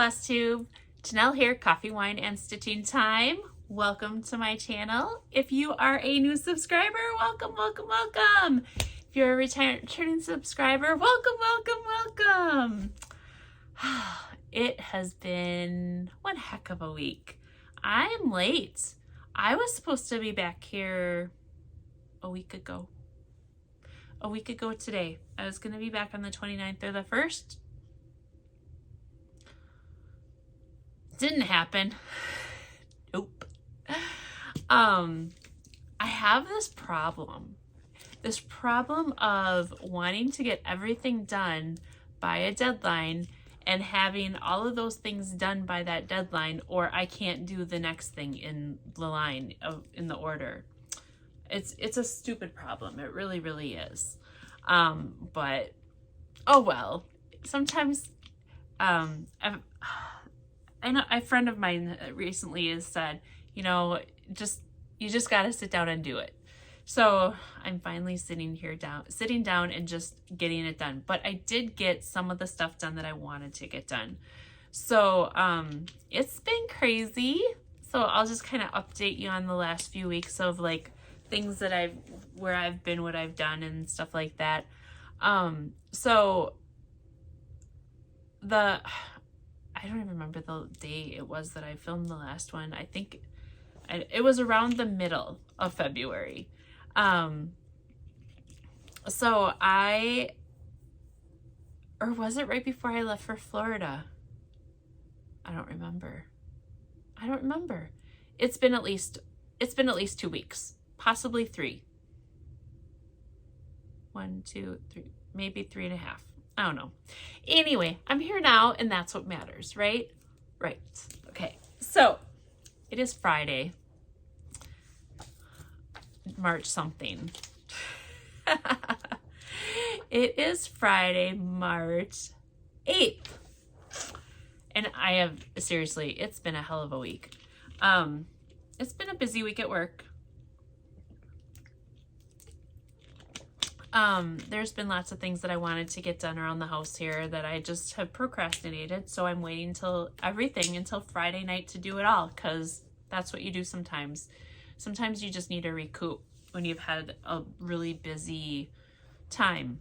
FlossTube. Janelle here, coffee, wine, and stitching time. Welcome to my channel. If you are a new subscriber, welcome, welcome, welcome. If you're a returning subscriber, welcome, welcome, welcome. It has been one heck of a week. I'm late. I was supposed to be back here a week ago. A week ago today. I was going to be back on the 29th or the 1st. Didn't happen. Nope. I have this problem of wanting to get everything done by a deadline and having all of those things done by that deadline, or I can't do the next thing in the line in the order. It's a stupid problem. It really, really is. But oh well. Sometimes I know a friend of mine recently has said, you just got to sit down and do it. So I'm finally sitting down and just getting it done. But I did get some of the stuff done that I wanted to get done. So it's been crazy. So I'll just kind of update you on the last few weeks of like things that where I've been, what I've done and stuff like that. I don't even remember the day it was that I filmed the last one. I think it was around the middle of February. Or was it right before I left for Florida? I don't remember. It's been at least 2 weeks, possibly 3. 1, 2, 3, maybe 3.5. I don't know. Anyway, I'm here now, and that's what matters, right? Right. Okay. So it is Friday, March something. It is Friday, March 8th. And seriously, it's been a hell of a week. It's been a busy week at work. There's been lots of things that I wanted to get done around the house here that I just have procrastinated. So I'm waiting until Friday night to do it all, because that's what you do sometimes. Sometimes you just need to recoup when you've had a really busy time.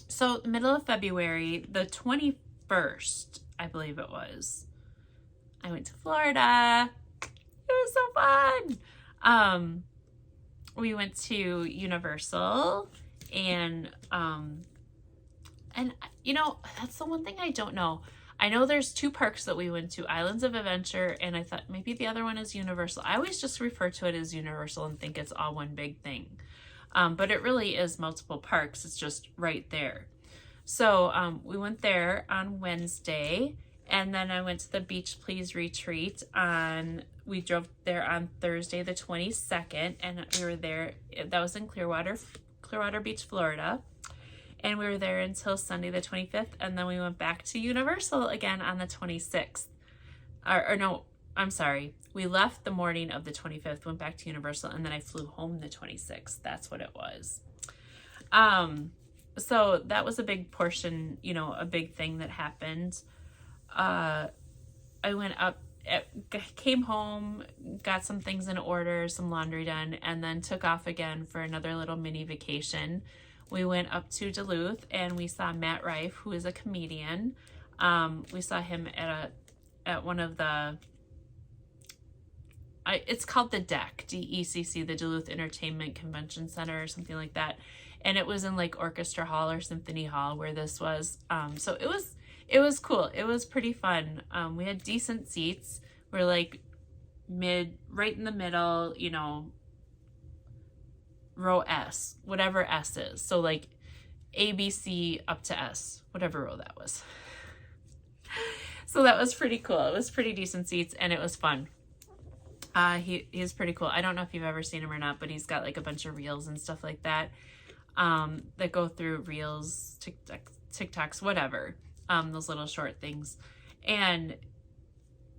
So the middle of February, the 21st, I believe it was, I went to Florida. It was so fun. We went to Universal. And that's the one thing I don't know. I know there's 2 parks that we went to, Islands of Adventure, and I thought maybe the other one is Universal. I always just refer to it as Universal and think it's all one big thing. But it really is multiple parks. It's just right there. So we went there on Wednesday, and then I went to the Beach Please retreat we drove there on Thursday the 22nd, and we were there. That was in Clearwater Beach, Florida, and we were there until Sunday the 25th, and then we went back to Universal again on the 26th. We left the morning of the 25th, went back to Universal, and then I flew home the 26th. That's what it was. So that was a big portion, a big thing that happened. I went up, came home, got some things in order, some laundry done, and then took off again for another little mini vacation. We went up to Duluth and we saw Matt Rife, who is a comedian. We saw him at one of the, it's called the DECC, D-E-C-C, the Duluth Entertainment Convention Center or something like that. And it was in like Orchestra Hall or Symphony Hall where this was. So it was cool. It was pretty fun. We had decent seats. We're like right in the middle, row S, whatever S is. So like A, B, C up to S, whatever row that was. So that was pretty cool. It was pretty decent seats and it was fun. He's pretty cool. I don't know if you've ever seen him or not, but he's got like a bunch of reels and stuff like that that go through reels, TikToks, whatever. Those little short things. And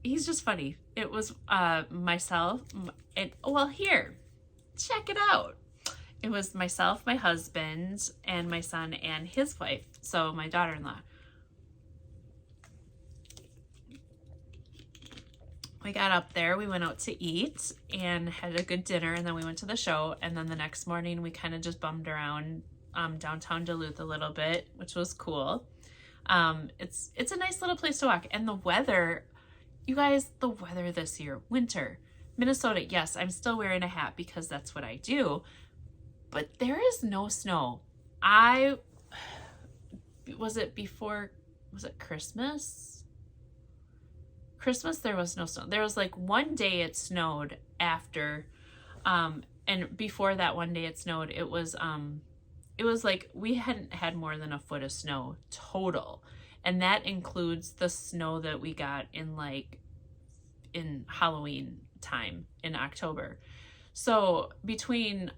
he's just funny. It was myself, here, check it out. It was myself, my husband, and my son and his wife, so my daughter-in-law. we got up there, we went out to eat and had a good dinner, and then we went to the show, and then the next morning we kind of just bummed around downtown Duluth a little bit, which was cool. It's a nice little place to walk, and the weather, you guys, the weather this year, winter, Minnesota, yes, I'm still wearing a hat because that's what I do, but there is no snow. Was it Christmas? Christmas, there was no snow. There was like one day it snowed after, and before that one day it snowed, it was like we hadn't had more than a foot of snow total. And that includes the snow that we got in Halloween time in October. So between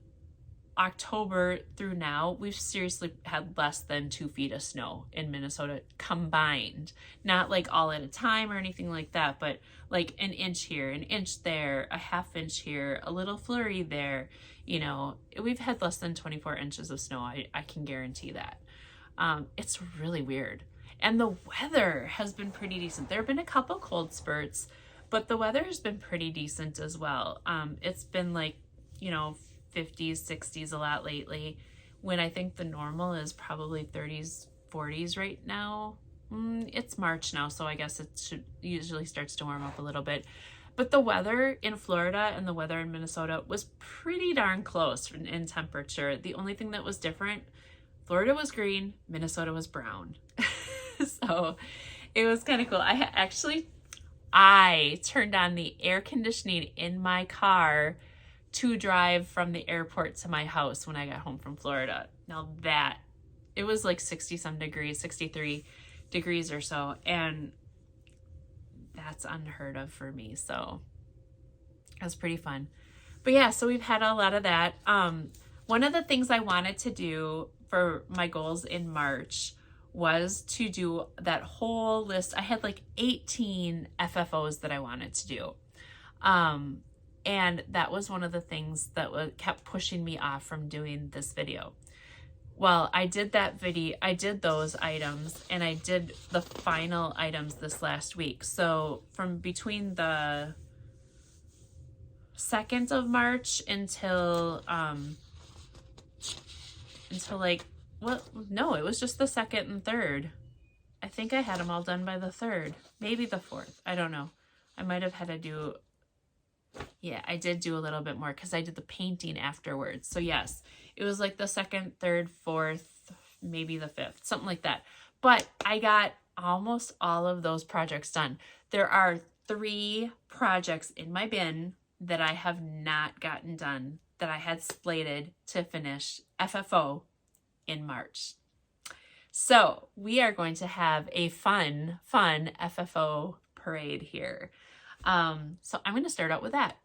October through now, we've seriously had less than 2 feet of snow in Minnesota combined. Not like all at a time or anything like that, but like an inch here, an inch there, a half inch here, a little flurry there. You know, we've had less than 24 inches of snow. I can guarantee that. It's really weird. And the weather has been pretty decent. There have been a couple cold spurts, but the weather has been pretty decent as well. It's been like, you know, 50s, 60s a lot lately, when I think the normal is probably 30s, 40s right now. It's March now, so I guess it usually starts to warm up a little bit. But the weather in Florida and the weather in Minnesota was pretty darn close in temperature. The only thing that was different, Florida was green, Minnesota was brown. So it was kind of cool. I turned on the air conditioning in my car to drive from the airport to my house when I got home from Florida. Now it was like 60 some degrees, 63 degrees or so. And that's unheard of for me. So it was pretty fun. But yeah, so we've had a lot of that. One of the things I wanted to do for my goals in March was to do that whole list. I had like 18 FFOs that I wanted to do. And that was one of the things that kept pushing me off from doing this video. Well, I did that video, I did those items, and I did the final items this last week. So from between the 2nd of March until like, well, no, it was just the 2nd and 3rd. I think I had them all done by the 3rd, maybe the 4th. I don't know. I might have had to do, yeah, I did do a little bit more because I did the painting afterwards. So yes, it was like the 2nd, 3rd, 4th, maybe the 5th, something like that. But I got almost all of those projects done. There are 3 projects in my bin that I have not gotten done that I had slated to finish FFO in March. So we are going to have a fun FFO parade here. So I'm going to start out with that.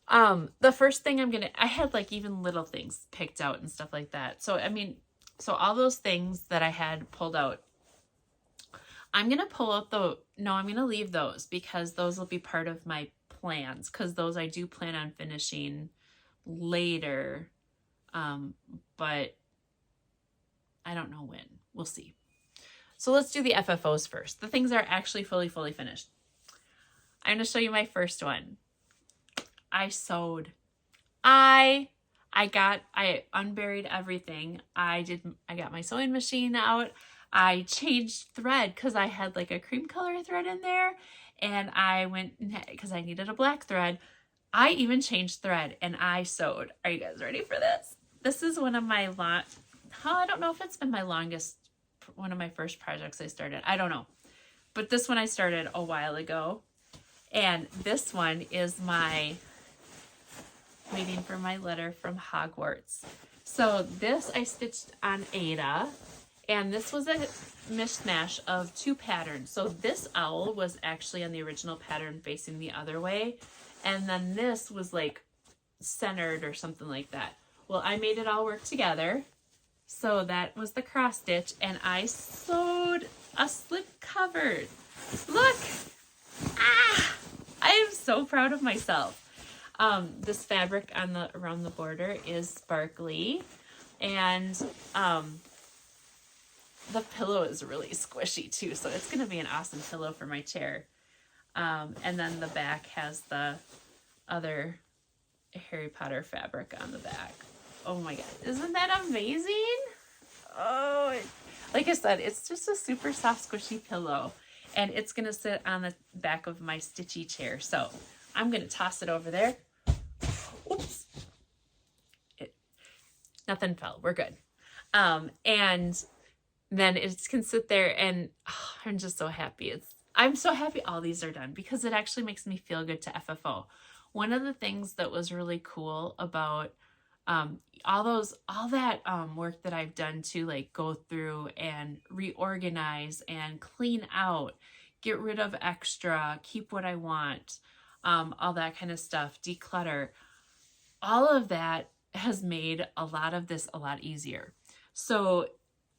The first thing I had like even little things picked out and stuff like that. So, I mean, so all those things that I had pulled out, I'm going to pull out I'm going to leave those because those will be part of my plans. Cause those I do plan on finishing later. But I don't know when. We'll see. So let's do the FFOs first. The things are actually fully finished. I'm going to show you my first one. I sewed. I unburied everything. I got my sewing machine out. I changed thread because I had like a cream color thread in there. And I went, because I needed a black thread. I even changed thread and I sewed. Are you guys ready for this? This is one of my I don't know if it's been my longest, one of my first projects I started. I don't know. But this one I started a while ago. And this one is waiting for my letter from Hogwarts. So this I stitched on Ada. And this was a mishmash of 2 patterns. So this owl was actually on the original pattern facing the other way. And then this was like centered or something like that. Well, I made it all work together. So that was the cross stitch, and I sewed a slip cover. Look! Ah! I am so proud of myself. This fabric around the border is sparkly, and the pillow is really squishy too, so it's going to be an awesome pillow for my chair. And then the back has the other Harry Potter fabric on the back. Oh my god, isn't that amazing? Oh, like I said, it's just a super soft, squishy pillow, and it's gonna sit on the back of my stitchy chair. So I'm gonna toss it over there. Oops, nothing fell. We're good. And then it can sit there, and I'm just so happy. I'm so happy all these are done because it actually makes me feel good to FFO. One of the things that was really cool about all that work that I've done to like go through and reorganize and clean out, get rid of extra, keep what I want, all that kind of stuff, declutter, all of that has made a lot of this a lot easier. So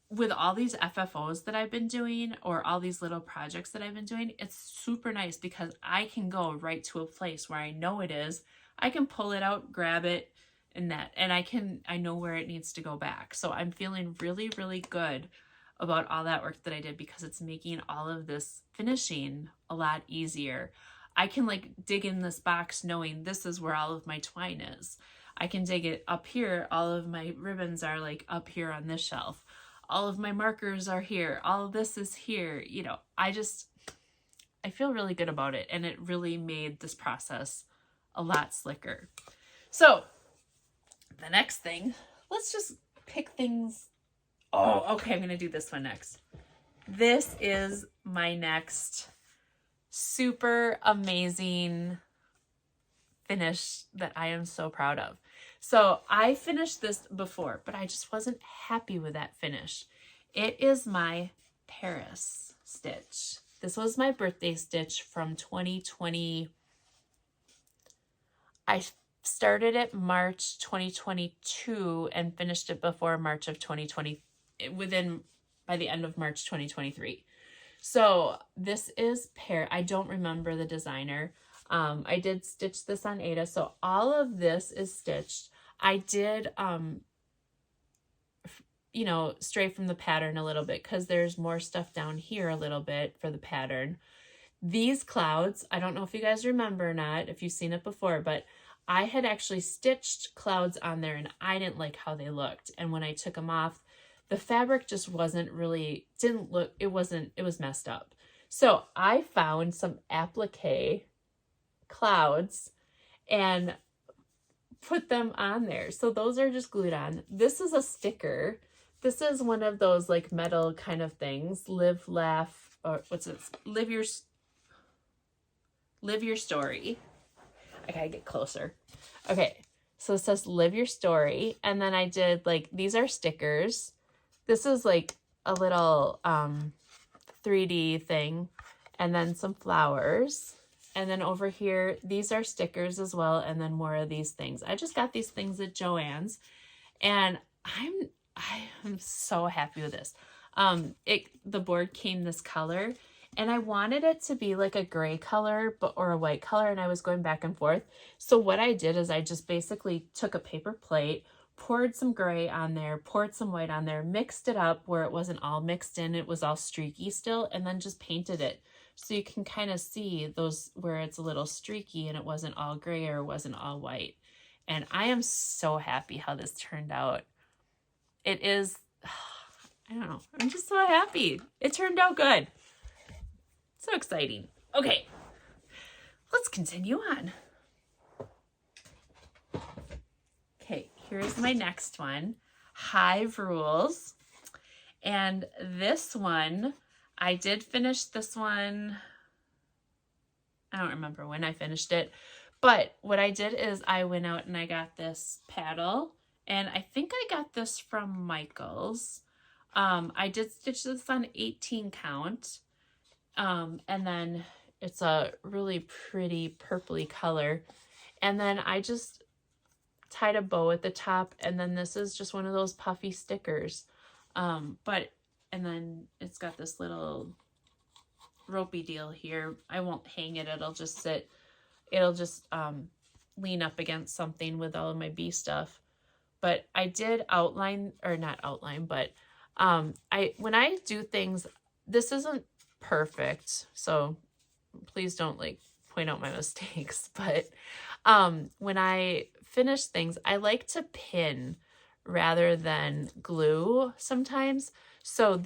with all these FFOs that I've been doing, or all these little projects that I've been doing, it's super nice because I can go right to a place where I know it is. I can pull it out, grab it, and I know where it needs to go back. So I'm feeling really, really good about all that work that I did because it's making all of this finishing a lot easier. I can like dig in this box knowing this is where all of my twine is. I can dig it up here. All of my ribbons are like up here on this shelf. All of my markers are here. All of this is here. You know, I feel really good about it. And it really made this process a lot slicker. So the next thing, let's just pick things. Oh, okay. I'm going to do this one next. This is my next super amazing finish that I am so proud of. So I finished this before, but I just wasn't happy with that finish. It is my Paris stitch. This was my birthday stitch from 2020. I started it March 2022 and finished it before March of 2020, by the end of March 2023. So this is I don't remember the designer. I did stitch this on Ada. So all of this is stitched. I did, stray from the pattern a little bit because there's more stuff down here a little bit for the pattern. These clouds, I don't know if you guys remember or not, if you've seen it before, but I had actually stitched clouds on there and I didn't like how they looked. And when I took them off, the fabric just it was messed up. So I found some applique clouds and put them on there. So those are just glued on. This is a sticker. This is one of those like metal kind of things. Live, laugh, or what's this? Live your story. I gotta get closer. Okay, so it says live your story. And then I did like, these are stickers. This is like a little 3D thing. And then some flowers. And then over here, these are stickers as well. And then more of these things. I just got these things at Joann's. And I am so happy with this. The board came this color. And I wanted it to be like a gray color or a white color. And I was going back and forth. So what I did is I just basically took a paper plate, poured some gray on there, poured some white on there, mixed it up where it wasn't all mixed in. It was all streaky still. And then just painted it. So you can kind of see those where it's a little streaky and it wasn't all gray or it wasn't all white. And I am so happy how this turned out. It is, I don't know. I'm just so happy. It turned out good. So exciting. Okay, let's continue on. Okay, here's my next one, Hive Rules. And this one, I did finish this one. I don't remember when I finished it, but what I did is I went out and I got this paddle, and I think I got this from Michael's. I did stitch this on 18 count. And then it's a really pretty purpley color. And then I just tied a bow at the top, and then this is just one of those puffy stickers. And then it's got this little ropey deal here. I won't hang it. It'll just sit. It'll just lean up against something with all of my bee stuff. But I did outline, or not outline, but when I do things, this isn't perfect. So please don't like point out my mistakes. But when I finish things, I like to pin rather than glue sometimes. So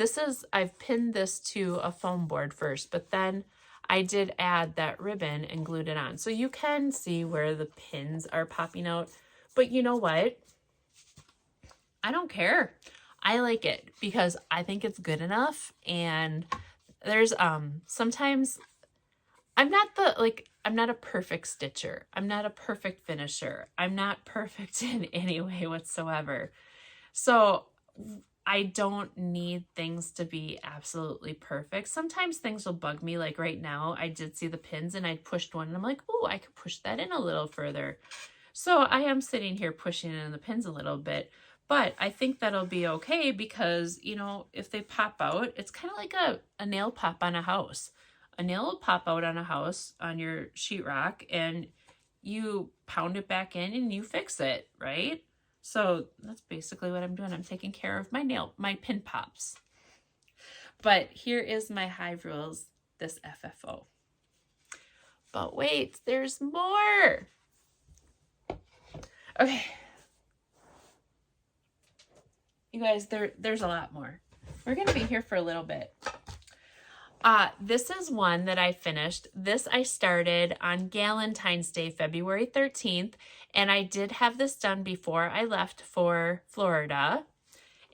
I've pinned this to a foam board first, but then I did add that ribbon and glued it on. So you can see where the pins are popping out, but you know what? I don't care. I like it because I think it's good enough. And there's sometimes I'm not a perfect stitcher. I'm not a perfect finisher. I'm not perfect in any way whatsoever. So I don't need things to be absolutely perfect. Sometimes things will bug me. Like right now, I did see the pins and I pushed one and I'm like, oh, I could push that in a little further. So I am sitting here pushing in the pins a little bit, but I think that'll be okay because, you know, if they pop out, it's kind of like a nail pop on a house. A nail will pop out on a house on your sheetrock and you pound it back in and you fix it, right? So that's basically what I'm doing. I'm taking care of my pin pops. But here is my Hive Rules, this FFO. But wait, there's more. Okay. You guys, there's a lot more. We're going to be here for a little bit. This is one that I finished. This I started on Galentine's Day, February 13th, and I did have this done before I left for Florida.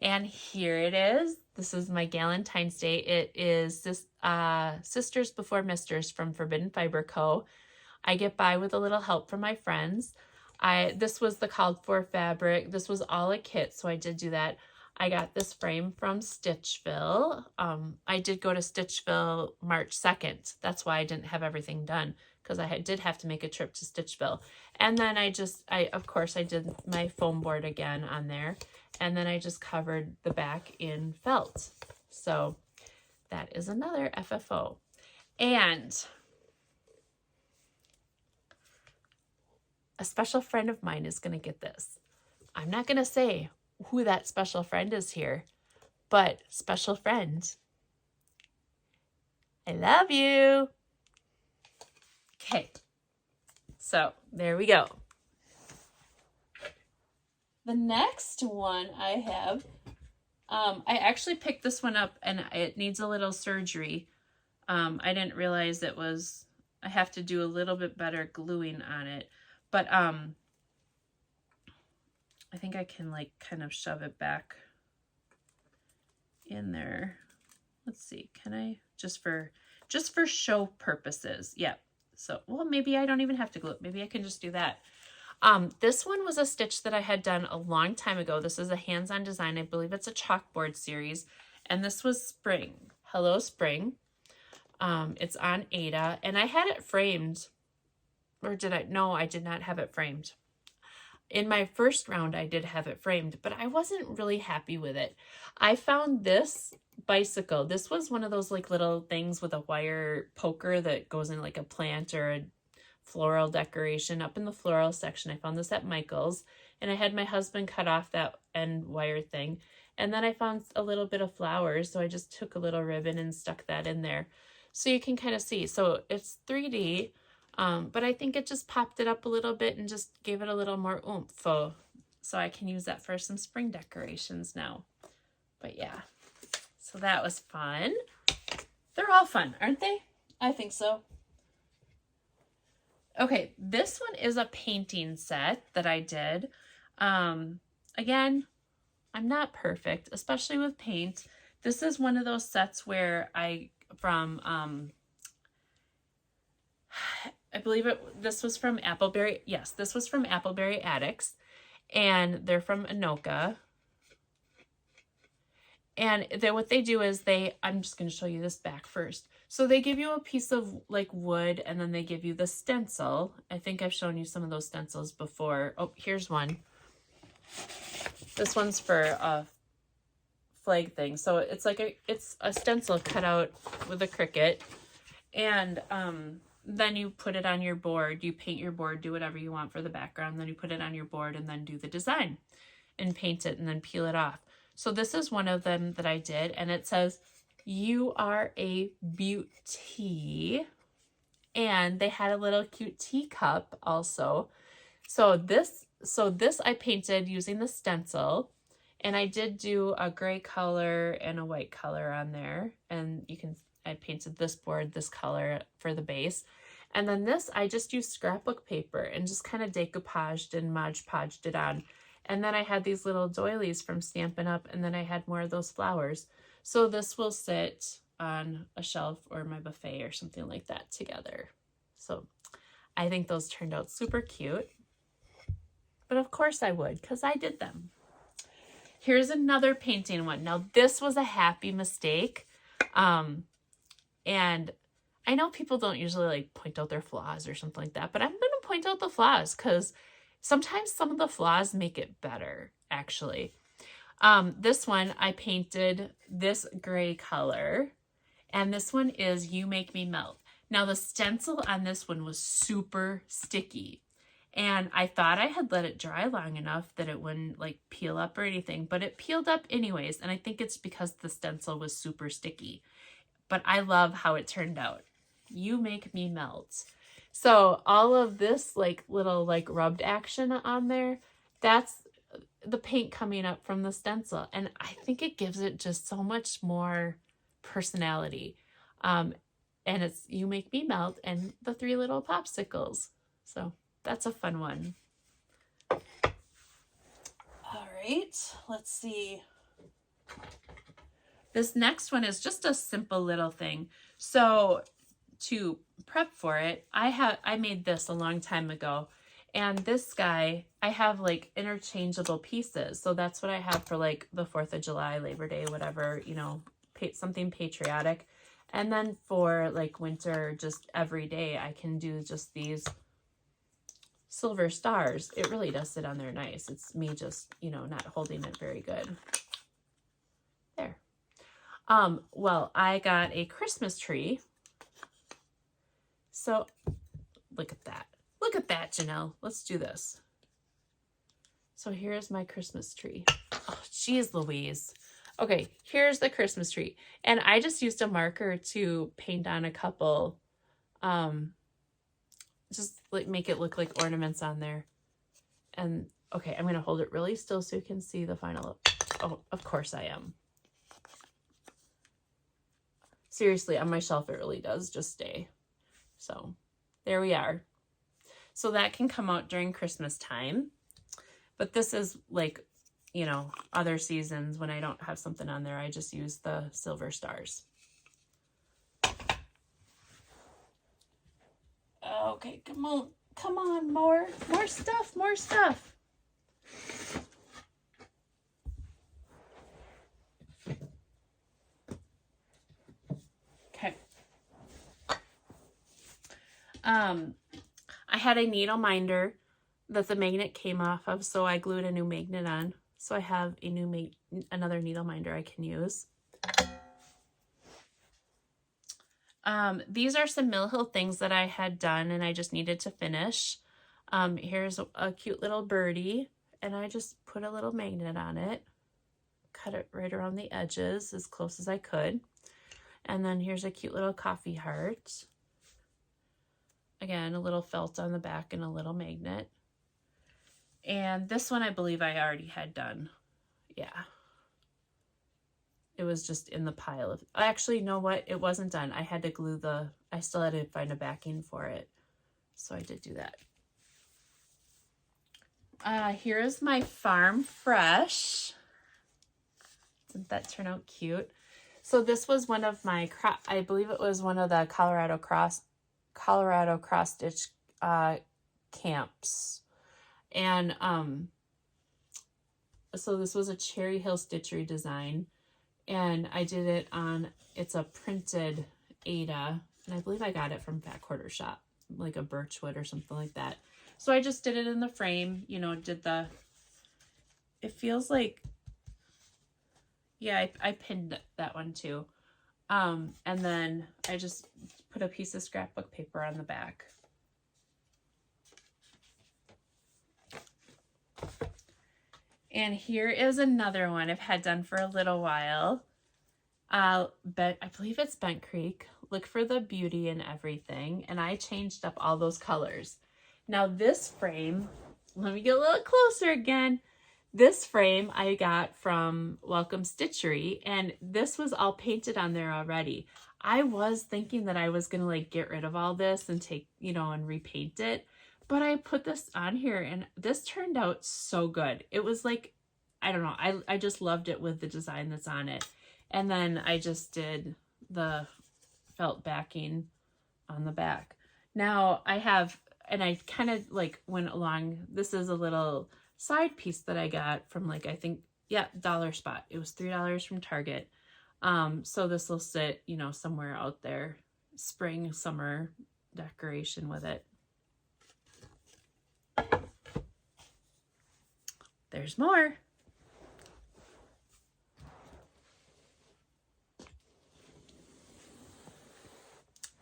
And here it is. This is my Galentine's Day. It is this Sisters Before Misters from Forbidden Fiber Co. I get by with a little help from my friends. This was the called for fabric. This was all a kit, so I did do that. I got this frame from Stitchville. I did go to Stitchville March 2nd. That's why I didn't have everything done, because I did have to make a trip to Stitchville. And then of course, I did my foam board again on there. And then I just covered the back in felt. So that is another FFO. And a special friend of mine is going to get this. I'm not going to say who that special friend is here, but special friend, I love you. Okay, so there we go. The next one I have, I actually picked this one up and it needs a little surgery. I didn't realize I have to do a little bit better gluing on it, but I think I can like kind of shove it back in there. Let's see, can I, just for show purposes. Yeah, so, well, maybe I don't even have to glue it. Maybe I can just do that. This one was a stitch that I had done a long time ago. This is a hands-on design. I believe it's a chalkboard series. And this was Spring. Hello, Spring. It's on Ada. And I had it framed. Or did I? No, I did not have it framed. In my first round, I did have it framed, but I wasn't really happy with it. I found this bicycle. This was one of those like little things with a wire poker that goes in like a plant or a floral decoration up in the floral section. I found this at Michael's, and I had my husband cut off that end wire thing. And then I found a little bit of flowers, so I just took a little ribbon and stuck that in there. So you can kind of see. So it's 3D. But I think it just popped it up a little bit and just gave it a little more oomph. So I can use that for some spring decorations now. But yeah, so that was fun. They're all fun, aren't they? I think so. Okay, this one is a painting set that I did. Again, I'm not perfect, especially with paint. This is one of those sets where I believe this was from Appleberry. Yes, this was from Appleberry Attics, and they're from Anoka. And what they do is I'm just going to show you this back first. So they give you a piece of like wood, and then they give you the stencil. I think I've shown you some of those stencils before. Oh, here's one. This one's for a flag thing. So it's like it's a stencil cut out with a Cricut, and then you put it on your board. You paint your board, do whatever you want for the background. Then you put it on your board and then do the design and paint it and then peel it off. So this is one of them that I did, and it says, "You are a beauty." And they had a little cute teacup also. So this I painted using the stencil, and I did do a gray color and a white color on there. And I painted this board this color for the base. And then this, I just used scrapbook paper and just kind of decoupaged and Mod Podged it on. And then I had these little doilies from Stampin' Up, and then I had more of those flowers. So this will sit on a shelf or my buffet or something like that together. So I think those turned out super cute. But of course I would, because I did them. Here's another painting one. Now this was a happy mistake. And I know people don't usually like point out their flaws or something like that, but I'm going to point out the flaws because sometimes some of the flaws make it better, actually. This one, I painted this gray color, and this one is You Make Me Melt. Now the stencil on this one was super sticky, and I thought I had let it dry long enough that it wouldn't like peel up or anything, but it peeled up anyways, and I think it's because the stencil was super sticky. But I love how it turned out. You Make Me Melt. So all of this like little like rubbed action on there, that's the paint coming up from the stencil. And I think it gives it just so much more personality. And it's You Make Me Melt and the 3 little popsicles. So that's a fun one. All right, let's see. This next one is just a simple little thing. So to prep for it, I made this a long time ago. And this guy, I have like interchangeable pieces. So that's what I have for like the 4th of July, Labor Day, whatever, you know, something patriotic. And then for like winter, just every day, I can do just these silver stars. It really does sit on there nice. It's me just, you know, not holding it very good. There. Well, I got a Christmas tree. So look at that. Look at that, Janelle. Let's do this. So here's my Christmas tree. Oh, geez Louise. Okay, here's the Christmas tree. And I just used a marker to paint on a couple, just like make it look like ornaments on there. And okay, I'm going to hold it really still so you can see the final look. Oh, of course I am. Seriously, on my shelf, it really does just stay. So there we are. So that can come out during Christmas time. But this is like, you know, other seasons when I don't have something on there, I just use the silver stars. Okay, come on, more stuff. Okay. I had a needle minder that the magnet came off of, so I glued a new magnet on. So I have a another needle minder I can use. These are some Mill Hill things that I had done and I just needed to finish. Here's a cute little birdie, and I just put a little magnet on it. Cut it right around the edges as close as I could. And then here's a cute little coffee heart. Again, a little felt on the back and a little magnet. And this one I believe I already had done. Yeah. It was just in the pile of, actually, you know what? It wasn't done. I had to glue I still had to find a backing for it. So I did do that. Here is my Farm Fresh. Didn't that turn out cute? So this was one of my, I believe it was one of the Colorado cross stitch camps. And so this was a Cherry Hill Stitchery design, and I did it on, it's a printed Ada, and I believe I got it from Fat Quarter Shop, like a birchwood or something like that. So I just did it in the frame, you know, it feels like, yeah, I pinned that one too. And then I just put a piece of scrapbook paper on the back. And here is another one I've had done for a little while. I believe it's Bent Creek look for the beauty in everything. And I changed up all those colors. Now this frame, let me get a little closer again. This frame I got from Welcome Stitchery, and this was all painted on there already. I was thinking that I was going to like get rid of all this and take, you know, and repaint it. But I put this on here and this turned out so good. It was like, I don't know, I just loved it with the design that's on it. And then I just did the felt backing on the back. Now I have, and I kind of like went along, this is a little side piece that I got from like, I think, yeah, Dollar Spot. It was $3 from Target. So this will sit, you know, somewhere out there, spring, summer decoration with it. There's more.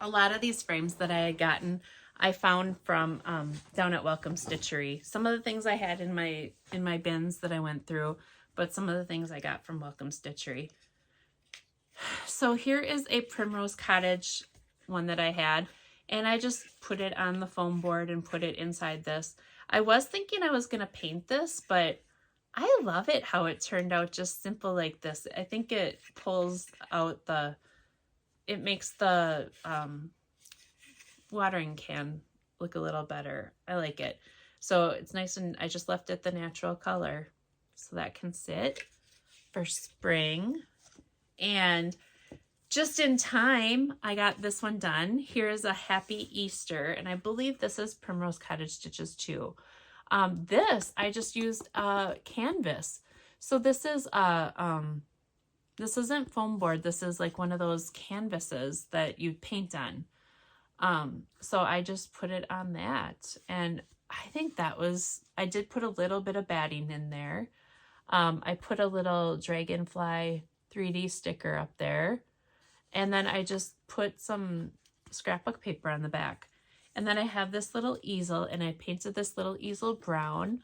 A lot of these frames that I had gotten, I found from down at Welcome Stitchery. Some of the things I had in my bins that I went through, but some of the things I got from Welcome Stitchery. So here is a Primrose Cottage one that I had, and I just put it on the foam board and put it inside this. I was thinking I was going to paint this, but I love it how it turned out just simple like this. I think it pulls out the, it makes the watering can look a little better. I like it. So it's nice, and I just left it the natural color so that can sit for spring. And just in time, I got this one done. Here is a Happy Easter, and I believe this is Primrose Cottage Stitches too. This, I just used canvas. So this is this isn't foam board. This is like one of those canvases that you paint on. So I just put it on that, and I think that was, I did put a little bit of batting in there. I put a little dragonfly 3D sticker up there, and then I just put some scrapbook paper on the back. And then I have this little easel, and I painted this little easel brown,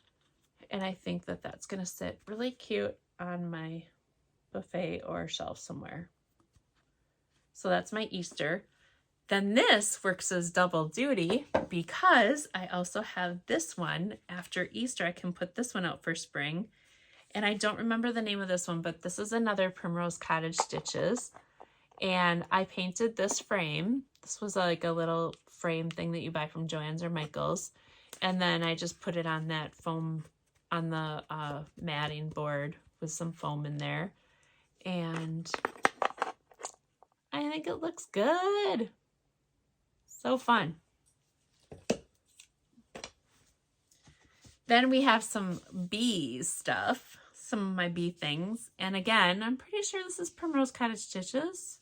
and I think that that's going to sit really cute on my buffet or shelf somewhere. So that's my Easter. Then this works as double duty because I also have this one after Easter. I can put this one out for spring. And I don't remember the name of this one, but this is another Primrose Cottage Stitches. And I painted this frame. This was like a little frame thing that you buy from Joann's or Michael's. And then I just put it on that foam, on the matting board with some foam in there. And I think it looks good. So fun. Then we have some bee stuff, some of my bee things. And again, I'm pretty sure this is Primrose Cottage Stitches.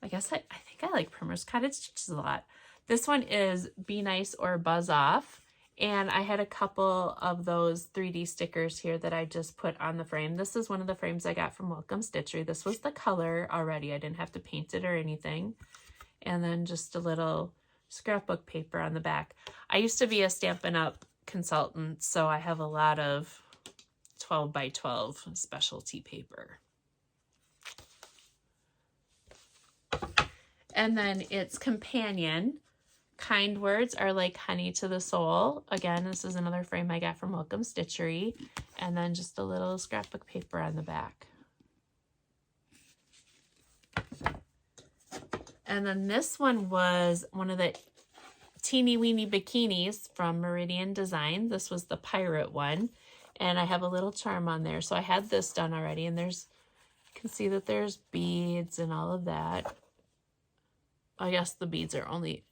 I guess I think I like Primrose Cottage Stitches a lot. This one is Be Nice or Buzz Off. And I had a couple of those 3D stickers here that I just put on the frame. This is one of the frames I got from Welcome Stitchery. This was the color already. I didn't have to paint it or anything. And then just a little scrapbook paper on the back. I used to be a Stampin' Up! Consultant, so I have a lot of 12 by 12 specialty paper. And then it's companion. Kind words are like honey to the soul. Again, this is another frame I got from Welcome Stitchery. And then just a little scrapbook paper on the back. And then this one was one of the teeny weeny bikinis from Meridian Design. This was the pirate one. And I have a little charm on there. So I had this done already. And there's, you can see that there's beads and all of that. I guess the beads are only,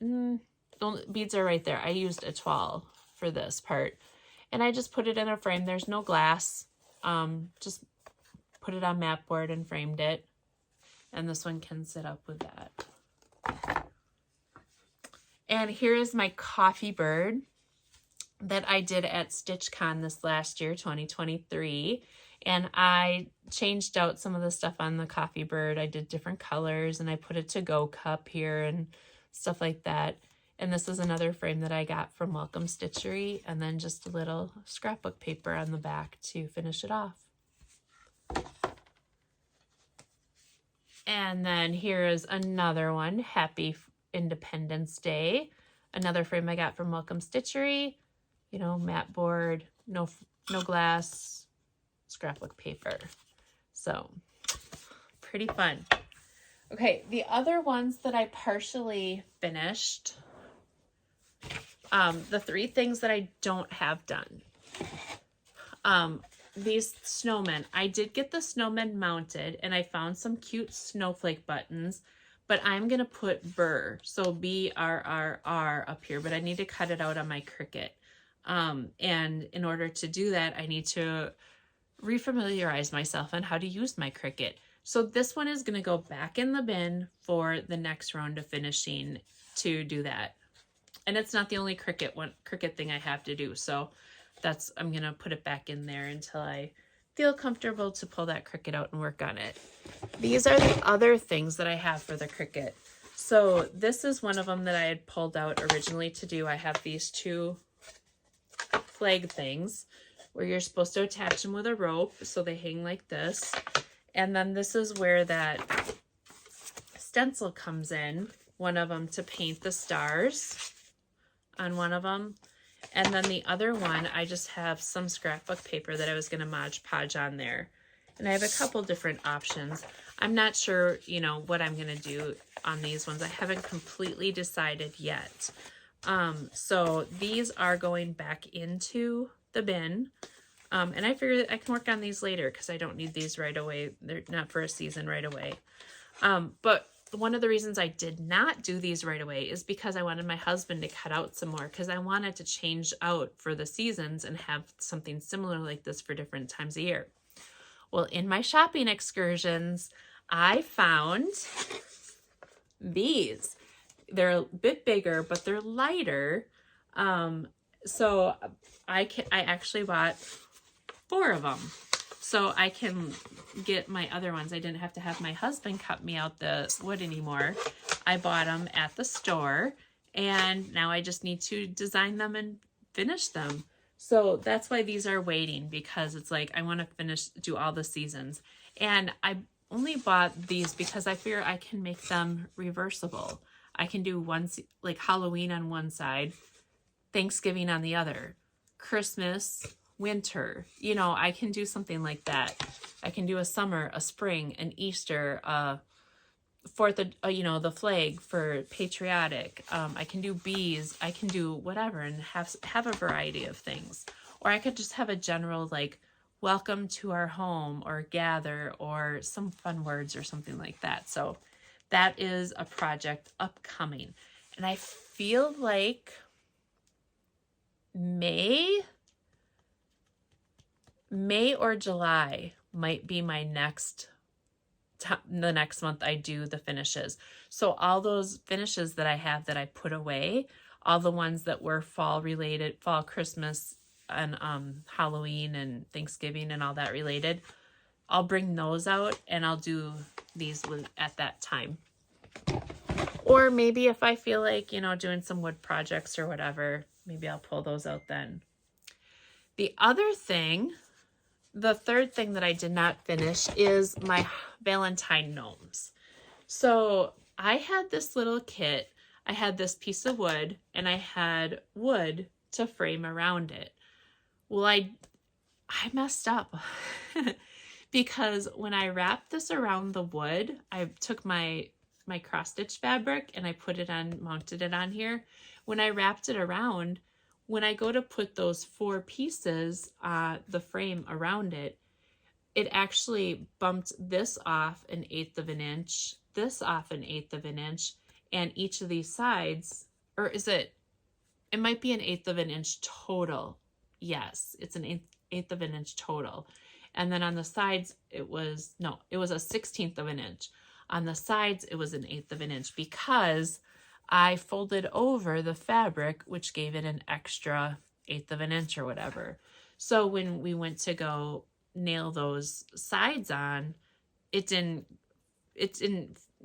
beads are right there. I used a toile for this part. And I just put it in a frame. There's no glass. Just put it on mat board and framed it. And this one can sit up with that. And here is my coffee bird that I did at StitchCon this last year, 2023. And I changed out some of the stuff on the coffee bird. I did different colors, and I put a to-go cup here and stuff like that. And this is another frame that I got from Welcome Stitchery, and then just a little scrapbook paper on the back to finish it off. And then here is another one, Happy Independence Day. Another frame I got from Welcome Stitchery. You know, matte board, no glass, scrapbook paper. So pretty fun. Okay, the other ones that I partially finished, the 3 things that I don't have done. These snowmen, I did get the snowmen mounted and I found some cute snowflake buttons, but I'm going to put burr, so B-R-R-R up here, but I need to cut it out on my Cricut. And in order to do that, I need to refamiliarize myself on how to use my Cricut. So this one is going to go back in the bin for the next round of finishing to do that. And it's not the only Cricut thing I have to do. So I'm going to put it back in there until I feel comfortable to pull that Cricut out and work on it. These are the other things that I have for the Cricut. So this is one of them that I had pulled out originally to do. I have these 2 flag things where you're supposed to attach them with a rope so they hang like this. And then this is where that stencil comes in, one of them to paint the stars on one of them. And then the other one, I just have some scrapbook paper that I was going to Mod Podge on there. And I have a couple different options. I'm not sure, you know, what I'm going to do on these ones. I haven't completely decided yet. So these are going back into the bin. And I figured I can work on these later because I don't need these right away. They're not for a season right away. But one of the reasons I did not do these right away is because I wanted my husband to cut out some more, because I wanted to change out for the seasons and have something similar like this for different times of year. Well, in my shopping excursions, I found these. They're a bit bigger, but they're lighter. So I actually bought 4 of them. So I can get my other ones. I didn't have to have my husband cut me out the wood anymore. I bought them at the store, and now I just need to design them and finish them. So that's why these are waiting, because it's like I want to do all the seasons. And I only bought these because I figure I can make them reversible. I can do like Halloween on one side, Thanksgiving on the other, Christmas, winter, you know, I can do something like that. I can do a summer, a spring, an Easter, 4th of, you know, the flag for patriotic. I can do bees. I can do whatever and have a variety of things. Or I could just have a general like welcome to our home or gather or some fun words or something like that. So that is a project upcoming. And I feel like May or July might be my the next month I do the finishes. So all those finishes that I have that I put away, all the ones that were fall related, fall, Christmas, and Halloween and Thanksgiving and all that related, I'll bring those out and I'll do these at that time. Or maybe if I feel like, you know, doing some wood projects or whatever, maybe I'll pull those out then. The other thing, the third thing that I did not finish is my Valentine gnomes. So I had this little kit. I had this piece of wood and I had wood to frame around it. Well, I messed up because when I wrapped this around the wood, I took my cross stitch fabric and I mounted it on here. When I wrapped it around, when I go to put those 4 pieces, the frame around it, it actually bumped this off 1/8 of an inch, this off 1/8 of an inch, and each of these sides, or it might be 1/8 of an inch total. Yes, it's 1/8 of an inch total. And then on the sides, it was a 1/16 of an inch. On the sides, it was 1/8 of an inch because I folded over the fabric, which gave it an extra 1/8 of an inch or whatever. So when we went to go nail those sides on, it didn't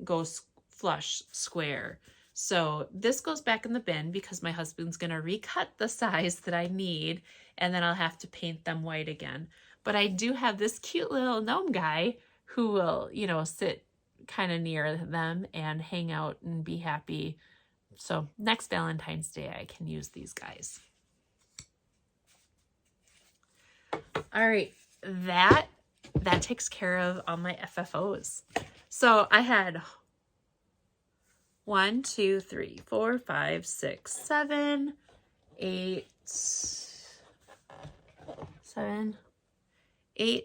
go flush square. So this goes back in the bin because my husband's going to recut the size that I need, and then I'll have to paint them white again. But I do have this cute little gnome guy who will, you know, sit kind of near them and hang out and be happy. So next Valentine's Day, I can use these guys. All right, that takes care of all my FFOs. So I had 1, 2, 3, 4, 5, 6, 7, 8,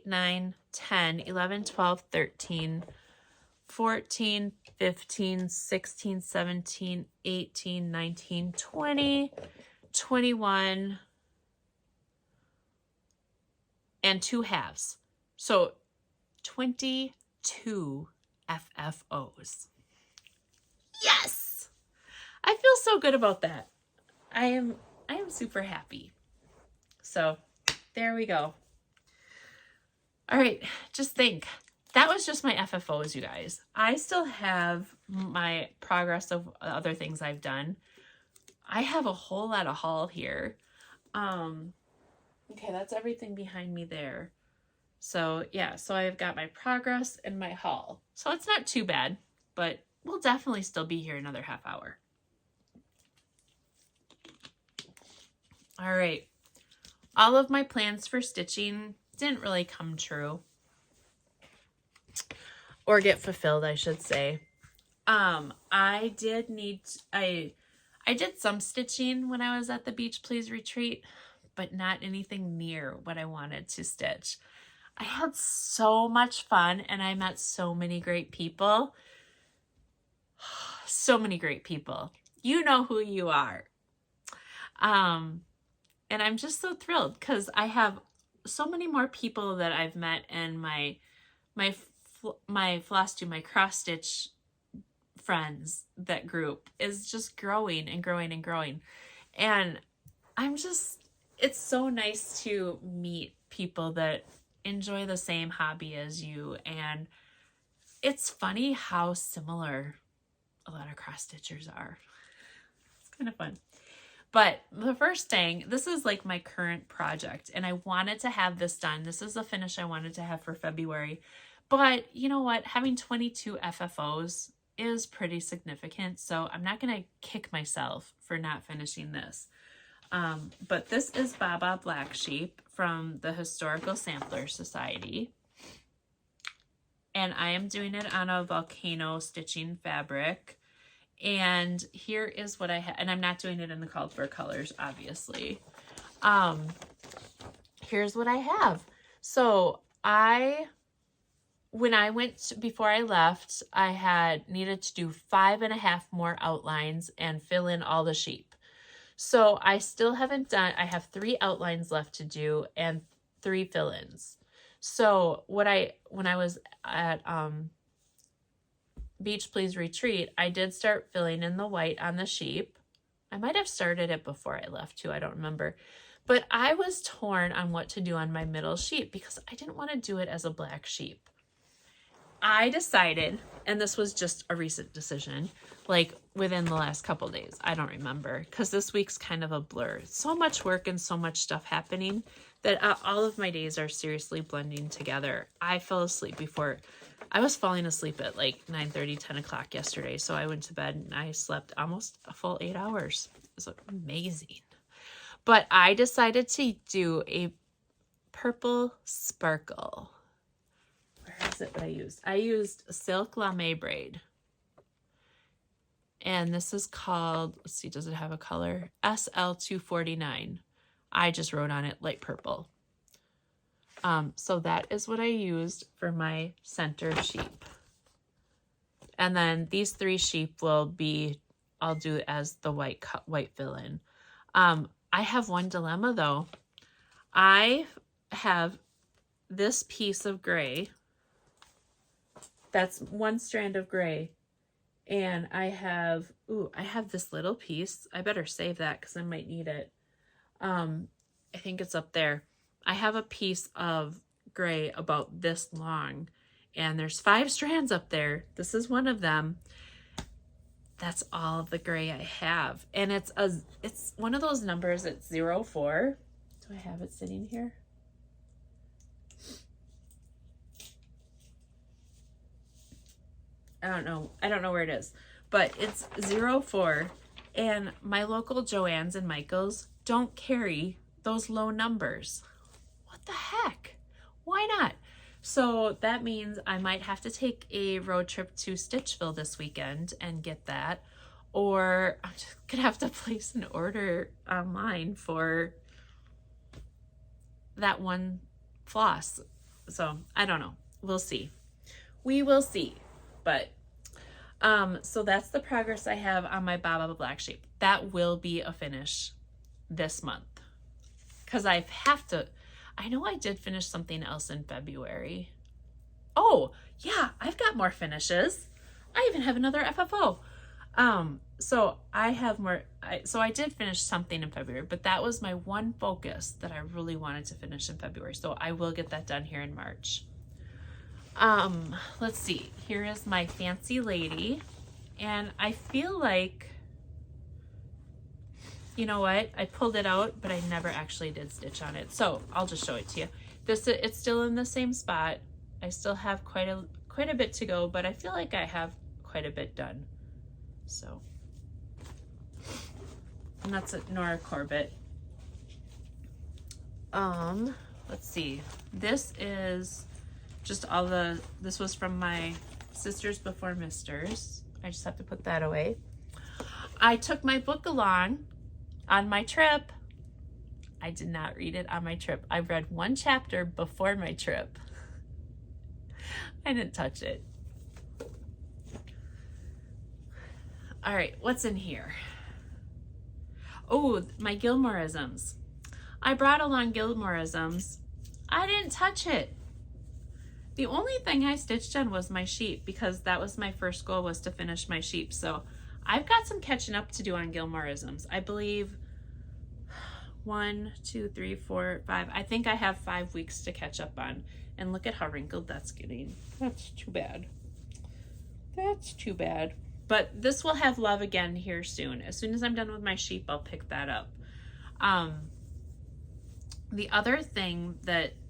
9, 10, 11, 12, 13, 14, 15, 16, 17, 18, 19, 20, 21, and 2 halves. So 22 FFOs. Yes! I feel so good about that. I am super happy. So there we go. All right, just think. That was just my FFOs, you guys. I still have my progress of other things I've done. I have a whole lot of haul here. Okay, that's everything behind me there. So yeah, so I've got my progress and my haul. So it's not too bad, but we'll definitely still be here another half hour. All right. All of my plans for stitching didn't really come true. Or get fulfilled, I should say. I did some stitching when I was at the Beach Please retreat, but not anything near what I wanted to stitch. I had so much fun and I met so many great people. So many great people. You know who you are. And I'm just so thrilled because I have so many more people that I've met, and my FlossTube, my cross stitch friends, that group is just growing and growing and growing. And it's so nice to meet people that enjoy the same hobby as you. And it's funny how similar a lot of cross stitchers are. It's kind of fun. But the first thing, this is like my current project, and I wanted to have this done. This is the finish I wanted to have for February. But you know what? Having 22 FFOs is pretty significant, so I'm not going to kick myself for not finishing this. But this is Baba Black Sheep from the Historical Sampler Society. And I am doing it on a volcano stitching fabric. And here is what I have, and I'm not doing it in the called for colors, obviously. Here's what I have. So when I went, before I left, I had needed to do 5.5 more outlines and fill in all the sheep. So I still haven't done, I have 3 outlines left to do and 3 fill-ins. So when I was at, Beach Please retreat, I did start filling in the white on the sheep. I might have started it before I left too, I don't remember. But I was torn on what to do on my middle sheep because I didn't want to do it as a black sheep. I decided, and this was just a recent decision, like within the last couple days, I don't remember, because this week's kind of a blur. So much work and so much stuff happening that all of my days are seriously blending together. I fell asleep I was falling asleep at like 9:30, 10 o'clock yesterday. So I went to bed and I slept almost a full 8 hours. It was amazing. But I decided to do a purple sparkle. Where is it that I used? I used silk lame braid. And this is called, let's see, does it have a color? SL249. I just wrote on it light purple. So that is what I used for my center sheep. And then these 3 sheep will be, I'll do as the white fill-in. I have one dilemma though. I have this piece of gray. That's one strand of gray. And I have this little piece. I better save that because I might need it. I think it's up there. I have a piece of gray about this long, and there's 5 strands up there. This is one of them. That's all of the gray I have. And it's one of those numbers, it's 04. Do I have it sitting here? I don't know where it is, but it's 04, and my local Joann's and Michael's don't carry those low numbers. What the heck? Why not? So that means I might have to take a road trip to Stitchville this weekend and get that, or I'm just gonna have to place an order online for that one floss. So I don't know. We'll see. We will see. But so that's the progress I have on my Baba Black Sheep. That will be a finish this month, because I have to. I know I did finish something else in February. Oh yeah, I've got more finishes. I even have another FFO. So I have more. So I did finish something in February, but that was my one focus that I really wanted to finish in February. So I will get that done here in March. Let's see. Here is my Fancy Lady, and I feel like, you know what? I pulled it out, but I never actually did stitch on it. So I'll just show it to you. It's still in the same spot. I still have quite a bit to go, but I feel like I have quite a bit done. So, and that's Nora Corbett. Let's see. This is just this was from my Sisters Before Misters. I just have to put that away. I took my book along on my trip. I did not read it on my trip. I read one chapter before my trip. I didn't touch it. All right, what's in here? Oh, my Gilmoreisms. I brought along Gilmoreisms. I didn't touch it. The only thing I stitched on was my sheep, because that was my first goal, was to finish my sheep. So I've got some catching up to do on Gilmoreisms. I believe 1, 2, 3, 4, 5. I think I have 5 weeks to catch up on. And look at how wrinkled that's getting. That's too bad. That's too bad. But this will have love again here soon. As soon as I'm done with my sheep, I'll pick that up. The other thing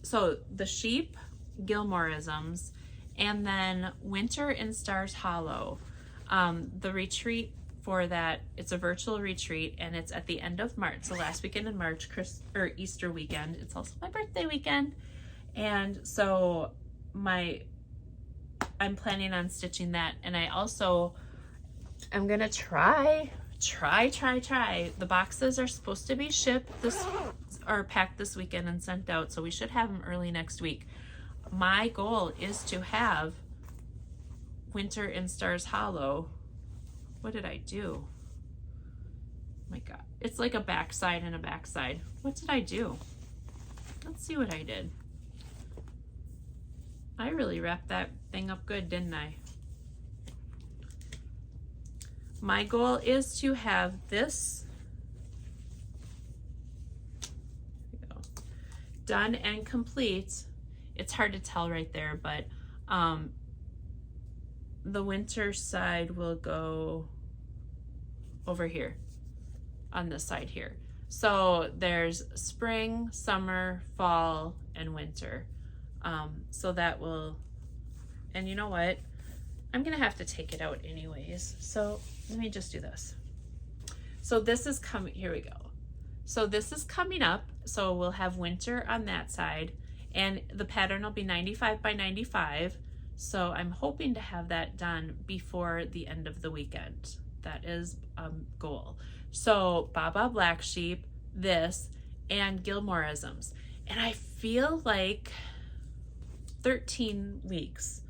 so the sheep, Gilmoreisms, and then Winter in Stars Hollow. The retreat for that, it's a virtual retreat, and it's at the end of March, the last weekend in March, Easter weekend. It's also my birthday weekend. And so I'm planning on stitching that, and I'm gonna try. The boxes are supposed to be shipped packed this weekend and sent out, so we should have them early next week. My goal is to have Winter in Stars Hollow. What did I do? Oh my God, it's like a backside and a backside. What did I do? Let's see what I did. I really wrapped that thing up good, didn't I? My goal is to have this done and complete. It's hard to tell right there, but the winter side will go over here on this side here. So there's spring, summer, fall, and winter. So that will, and you know what? I'm gonna have to take it out anyways. So let me just do this. So this is coming, here we go. So this is coming up. So we'll have winter on that side, and the pattern will be 95 by 95. So I'm hoping to have that done before the end of the weekend. That is a goal. So Baba Black Sheep, this, and Gilmoreisms. And I feel like 13 weeks.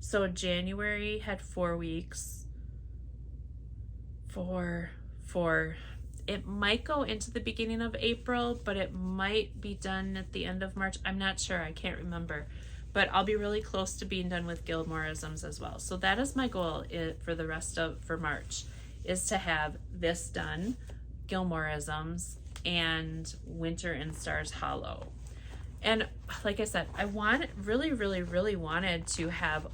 So January had 4 weeks. Four. It might go into the beginning of April, but it might be done at the end of March. I'm not sure. I can't remember. But I'll be really close to being done with Gilmoreisms as well. So that is my goal for March, is to have this done, Gilmoreisms, and Winter in Stars Hollow. And like I said, I really wanted to have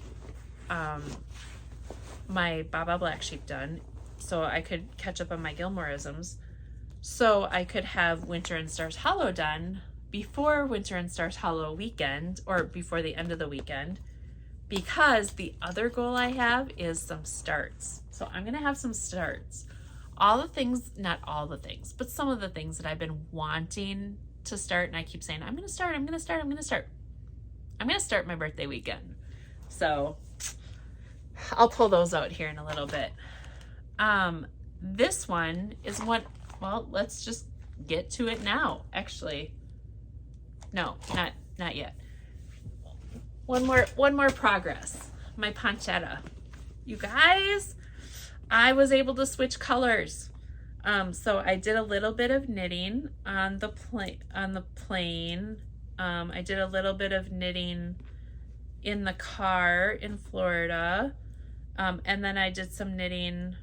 my Baba Black Sheep done, so I could catch up on my Gilmoreisms, so I could have Winter in Stars Hollow done before Winter in Stars Hollow weekend, or before the end of the weekend, because the other goal I have is some starts. So I'm going to have some starts. All the things, not all the things, but some of the things that I've been wanting to start. And I keep saying, I'm going to start, I'm going to start, I'm going to start. I'm going to start my birthday weekend. So I'll pull those out here in a little bit. This one is what, well, let's just get to it now. Actually, no, not yet. One more progress. My pancetta. You guys, I was able to switch colors. So I did a little bit of knitting on the plane. I did a little bit of knitting in the car in Florida. And then I did some knitting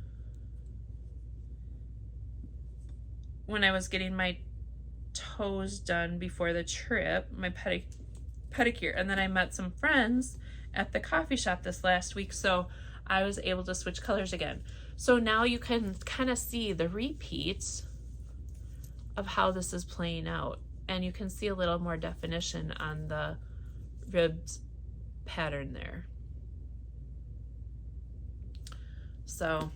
when I was getting my toes done before the trip, my pedicure. And then I met some friends at the coffee shop this last week, so I was able to switch colors again. So now you can kind of see the repeats of how this is playing out, and you can see a little more definition on the ribs pattern there. So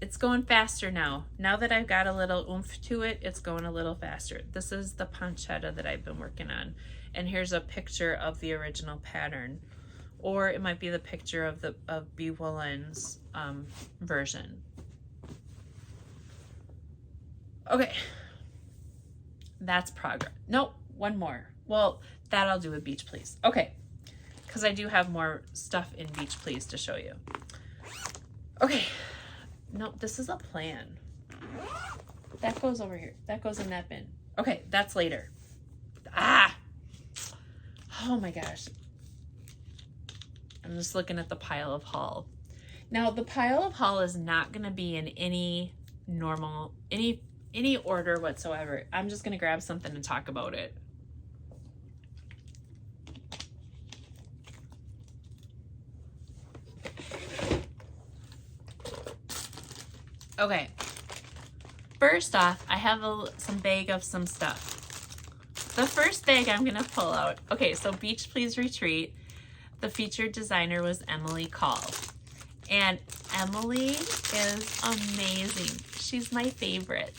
it's going faster now. Now that I've got a little oomph to it, it's going a little faster. This is the pancetta that I've been working on. And here's a picture of the original pattern. Or it might be the picture of B. Woolen's version. Okay. That's progress. Nope, one more. Well, that I'll do with Beach Please. Okay. Because I do have more stuff in Beach Please to show you. Okay. No, this is a plan. That goes over here. That goes in that bin. Okay, that's later. Ah! Oh my gosh. I'm just looking at the pile of haul. Now, the pile of haul is not going to be in any normal, any order whatsoever. I'm just going to grab something and talk about it. Okay, first off, I have some bag of some stuff. The first bag I'm gonna pull out. Okay, so Beach Please Retreat, the featured designer was Emily Call. And Emily is amazing. She's my favorite.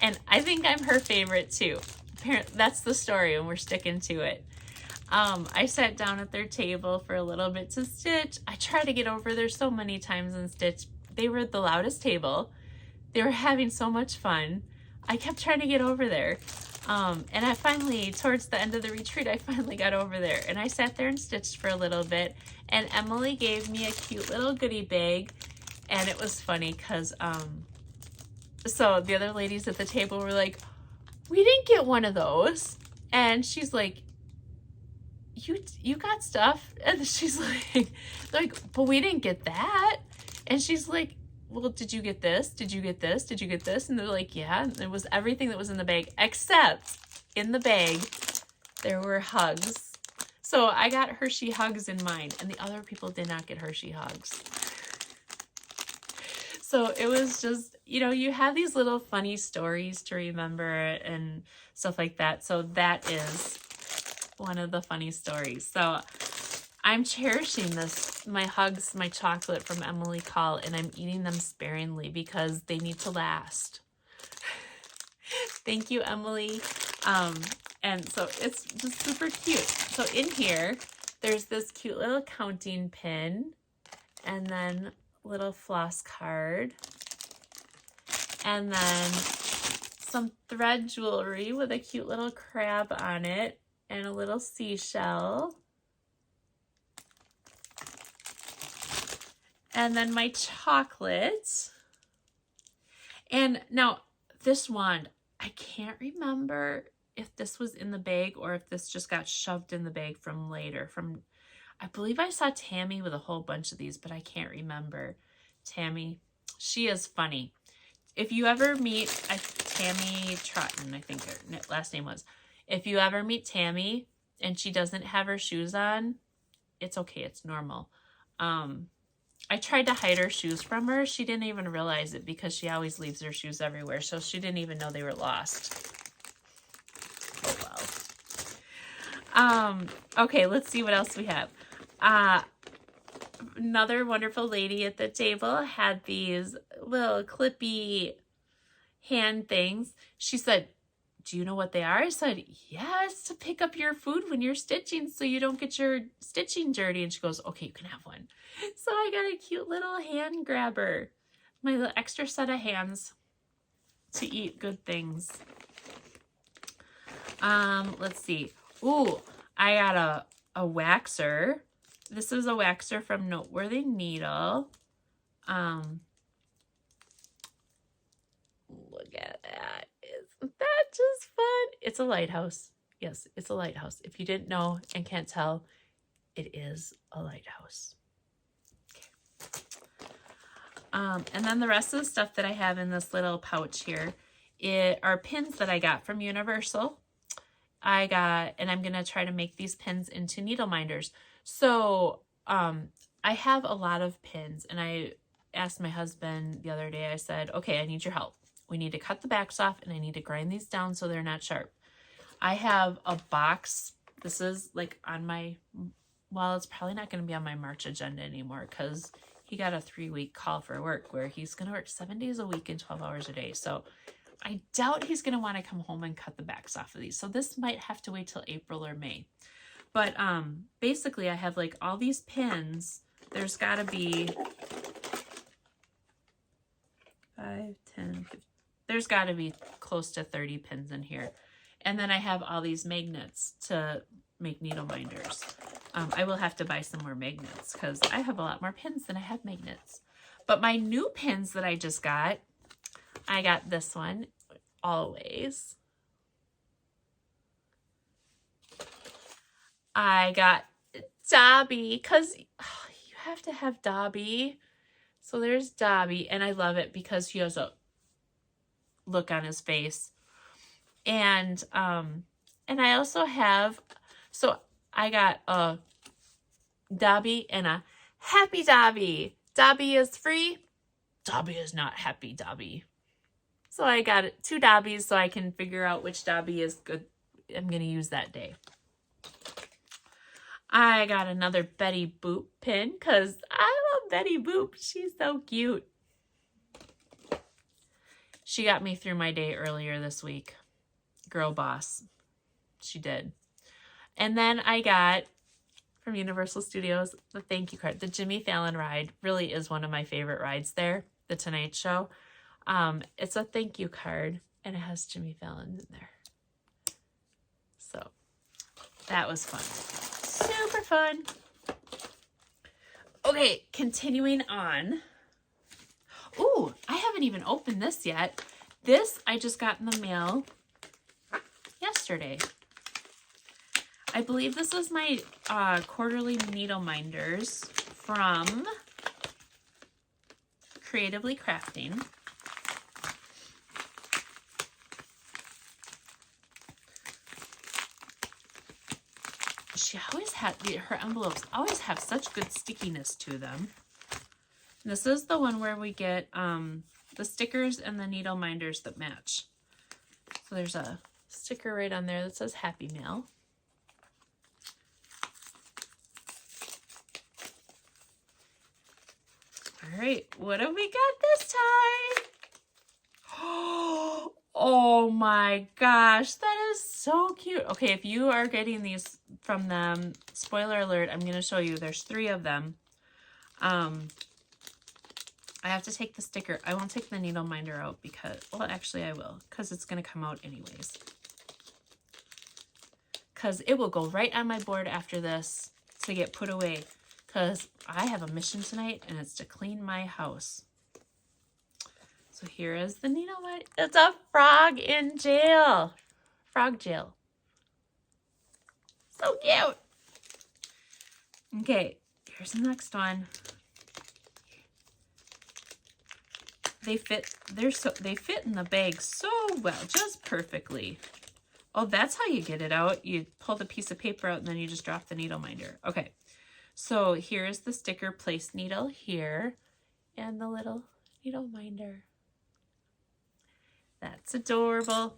And I think I'm her favorite too. That's the story and we're sticking to it. I sat down at their table for a little bit to stitch. I tried to get over there so many times and stitch. They were at the loudest table. They were having so much fun. I kept trying to get over there. And I finally, towards the end of the retreat, I finally got over there. And I sat there and stitched for a little bit. And Emily gave me a cute little goodie bag. And it was funny because, so the other ladies at the table were like, we didn't get one of those. And she's like, you got stuff? And she's like, but we didn't get that. And she's like, well, did you get this? Did you get this? Did you get this? And they're like, yeah. And it was everything that was in the bag, except in the bag, there were hugs. So I got Hershey hugs in mine, and the other people did not get Hershey hugs. So it was just, you know, you have these little funny stories to remember and stuff like that. So that is one of the funny stories. So I'm cherishing this, my hugs, my chocolate from Emily Call, and I'm eating them sparingly because they need to last. Thank you, Emily. And so it's just super cute. So in here, there's this cute little counting pin and then little floss card and then some thread jewelry with a cute little crab on it and a little seashell. And then my chocolate. And now this wand, I can't remember if this was in the bag or if this just got shoved in the bag from later. I believe I saw Tammy with a whole bunch of these, but I can't remember. Tammy, she is funny. If you ever meet Tammy Trotton, I think her last name was. If you ever meet Tammy and she doesn't have her shoes on, it's okay. It's normal. I tried to hide her shoes from her. She didn't even realize it because she always leaves her shoes everywhere. So she didn't even know they were lost. Oh, Okay, let's see what else we have. Another wonderful lady at the table had these little clippy hand things. She said, do you know what they are? I said, yes, to pick up your food when you're stitching so you don't get your stitching dirty. And she goes, okay, you can have one. So I got a cute little hand grabber. My little extra set of hands to eat good things. Let's see. Ooh, I got a waxer. This is a waxer from Noteworthy Needle. Look at that. Isn't that just fun? It's a lighthouse. Yes, it's a lighthouse. If you didn't know and can't tell, it is a lighthouse. Okay. And then the rest of the stuff that I have in this little pouch here are pins that I got from Universal. And I'm going to try to make these pins into needle minders. So I have a lot of pins, and I asked my husband the other day, I said, okay, I need your help. We need to cut the backs off, and I need to grind these down so they're not sharp. I have a box. This is like on my, well, it's probably not going to be on my March agenda anymore because he got a 3-week call for work where he's going to work 7 days a week and 12 hours a day. So I doubt he's going to want to come home and cut the backs off of these. So this might have to wait till April or May. But basically I have like all these pins. There's got to be 5, 10, 15. There's got to be close to 30 pins in here. And then I have all these magnets to make needle minders. I will have to buy some more magnets because I have a lot more pins than I have magnets. But my new pins that I just got, I got this one, always. I got Dobby because you have to have Dobby. So there's Dobby, and I love it because he has a look on his face. And I also have, so I got a Dobby and a Happy Dobby. Dobby is free. Dobby is not happy Dobby. So I got 2 Dobbies so I can figure out which Dobby is good. I'm going to use that day. I got another Betty Boop pin because I love Betty Boop. She's so cute. She got me through my day earlier this week. Girl boss. She did. And then I got from Universal Studios the thank you card. The Jimmy Fallon ride really is one of my favorite rides there. The Tonight Show. It's a thank you card and it has Jimmy Fallon in there. So that was fun. Super fun. Okay, continuing on. Ooh, I haven't even opened this yet. This I just got in the mail yesterday. I believe this was my quarterly needle minders from Creatively Crafting. She always had, her envelopes always have such good stickiness to them. And this is the one where we get the stickers and the needle minders that match. So there's a sticker right on there that says Happy Mail. All right, what have we got this time? Oh my gosh, that is so cute. Okay, if you are getting these from them, spoiler alert, I'm going to show you. There's 3 of them. I have to take the sticker. I won't take the needle minder out because, well, actually I will, because it's going to come out anyways. Because it will go right on my board after this to get put away. Because I have a mission tonight, and it's to clean my house. So here is the needle minder. It's a frog in jail. Frog jail. So cute. Okay, here's the next one. They fit in the bag so well, just perfectly. Oh, that's how you get it out. You pull the piece of paper out and then you just drop the needle minder. Okay. So here's the sticker place needle here and the little needle minder. That's adorable.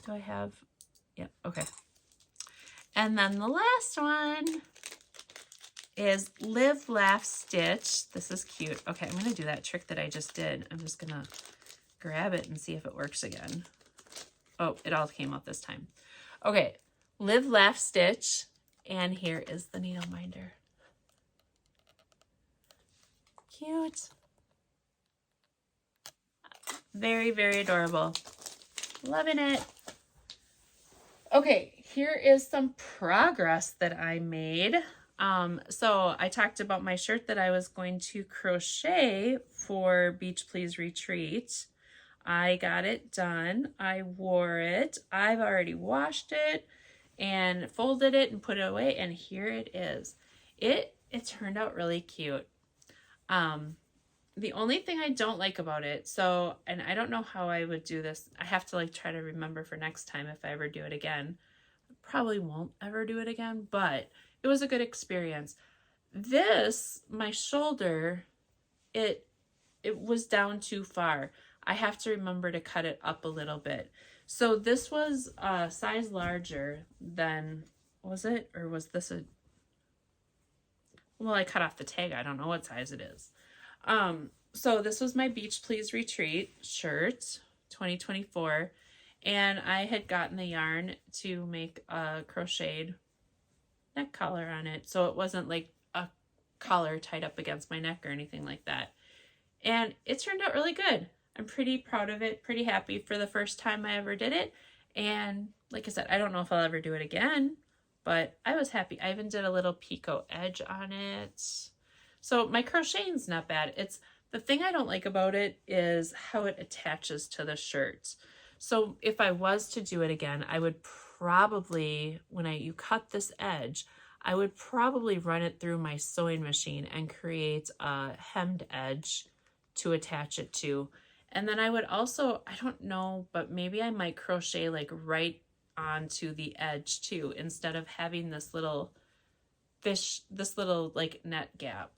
Do I have, yeah, okay. And then the last one is Live, Laugh, Stitch. This is cute. Okay, I'm going to do that trick that I just did. I'm just going to grab it and see if it works again. Oh, it all came out this time. Okay, Live, Laugh, Stitch. And here is the needle minder. Cute. Very, very adorable. Loving it. Okay, here is some progress that I made. So I talked about my shirt that I was going to crochet for Beach Please Retreat. I got it done. I wore it. I've already washed it and folded it and put it away, and here it is. It turned out really cute. The only thing I don't like about it, so, and I don't know how I would do this. I have to like try to remember for next time if I ever do it again. Probably won't ever do it again, but it was a good experience. This, my shoulder, it was down too far. I have to remember to cut it up a little bit. So this was a size larger than, was it? Or was this a, well, I cut off the tag. I don't know what size it is. So this was my Beach Please Retreat shirt, 2024. And I had gotten the yarn to make a crocheted neck collar on it. So it wasn't like a collar tied up against my neck or anything like that. And it turned out really good. I'm pretty proud of it, pretty happy for the first time I ever did it. And like I said, I don't know if I'll ever do it again, but I was happy. I even did a little picot edge on it. So my crocheting's not bad. It's the thing I don't like about it is how it attaches to the shirt. So if I was to do it again, I would probably, when you cut this edge, I would probably run it through my sewing machine and create a hemmed edge to attach it to. And then I would also, I don't know, but maybe I might crochet like right onto the edge too, instead of having this little like net gap.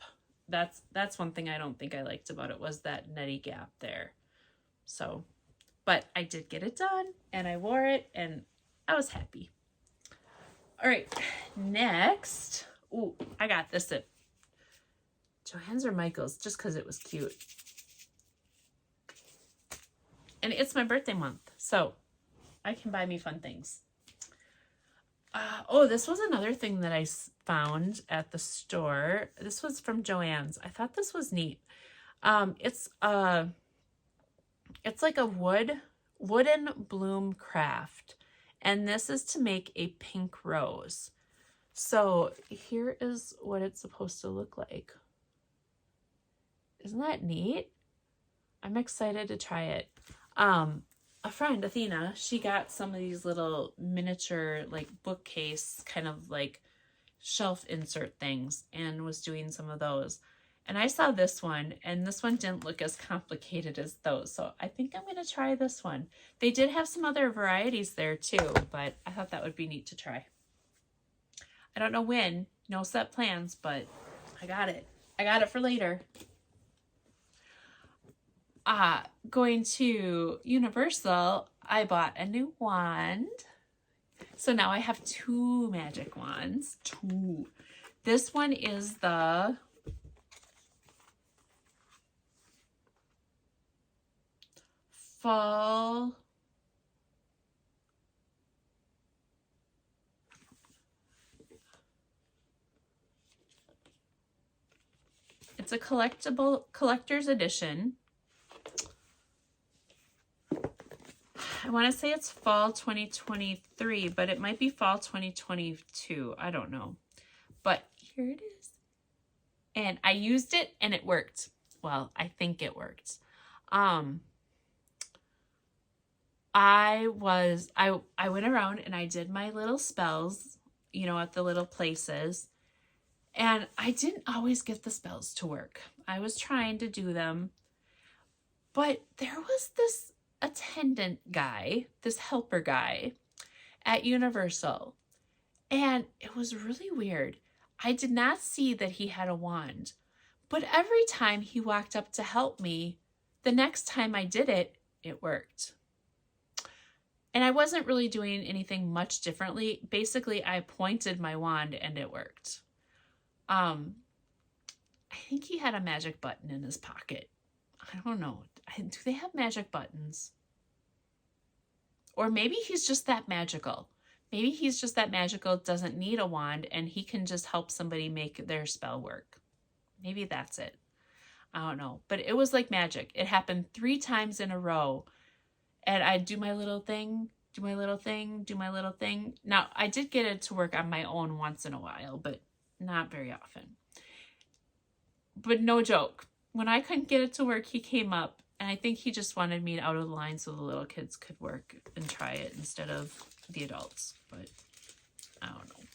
That's one thing I don't think I liked about it, was that netty gap there. So, but I did get it done and I wore it and I was happy. All right, next. Ooh, I got this at Joann's or Michael's just because it was cute. And it's my birthday month, so I can buy me fun things. Oh, this was another thing that I found at the store. This was from Joann's. I thought this was neat. It's like a wooden bloom craft, and this is to make a pink rose. So here is what it's supposed to look like. Isn't that neat? I'm excited to try it. A friend, Athena, she got some of these little miniature like bookcase kind of like shelf insert things and was doing some of those. And I saw this one, and this one didn't look as complicated as those. So I think I'm going to try this one. They did have some other varieties there too, but I thought that would be neat to try. I don't know when, no set plans, but I got it. I got it for later. Going to Universal, I bought a new wand. So now I have 2 magic wands. 2. This one is the fall. It's a collector's edition. I want to say it's fall 2023, but it might be fall 2022. I don't know. But here it is. And I used it and it worked. Well, I think it worked. I went around and I did my little spells, you know, at the little places. And I didn't always get the spells to work. I was trying to do them. But there was this attendant guy, this helper guy at Universal. And it was really weird. I did not see that he had a wand. But every time he walked up to help me, the next time I did it, it worked. And I wasn't really doing anything much differently. Basically, I pointed my wand and it worked. I think he had a magic button in his pocket. I don't know. Do they have magic buttons? Or maybe he's just that magical. Maybe he's just that magical, doesn't need a wand, and he can just help somebody make their spell work. Maybe that's it. I don't know. But it was like magic. It happened 3 times in a row. And I'd do my little thing, do my little thing, do my little thing. Now, I did get it to work on my own once in a while, but not very often. But no joke. When I couldn't get it to work, he came up, and I think he just wanted me out of the line so the little kids could work and try it instead of the adults. But I don't know.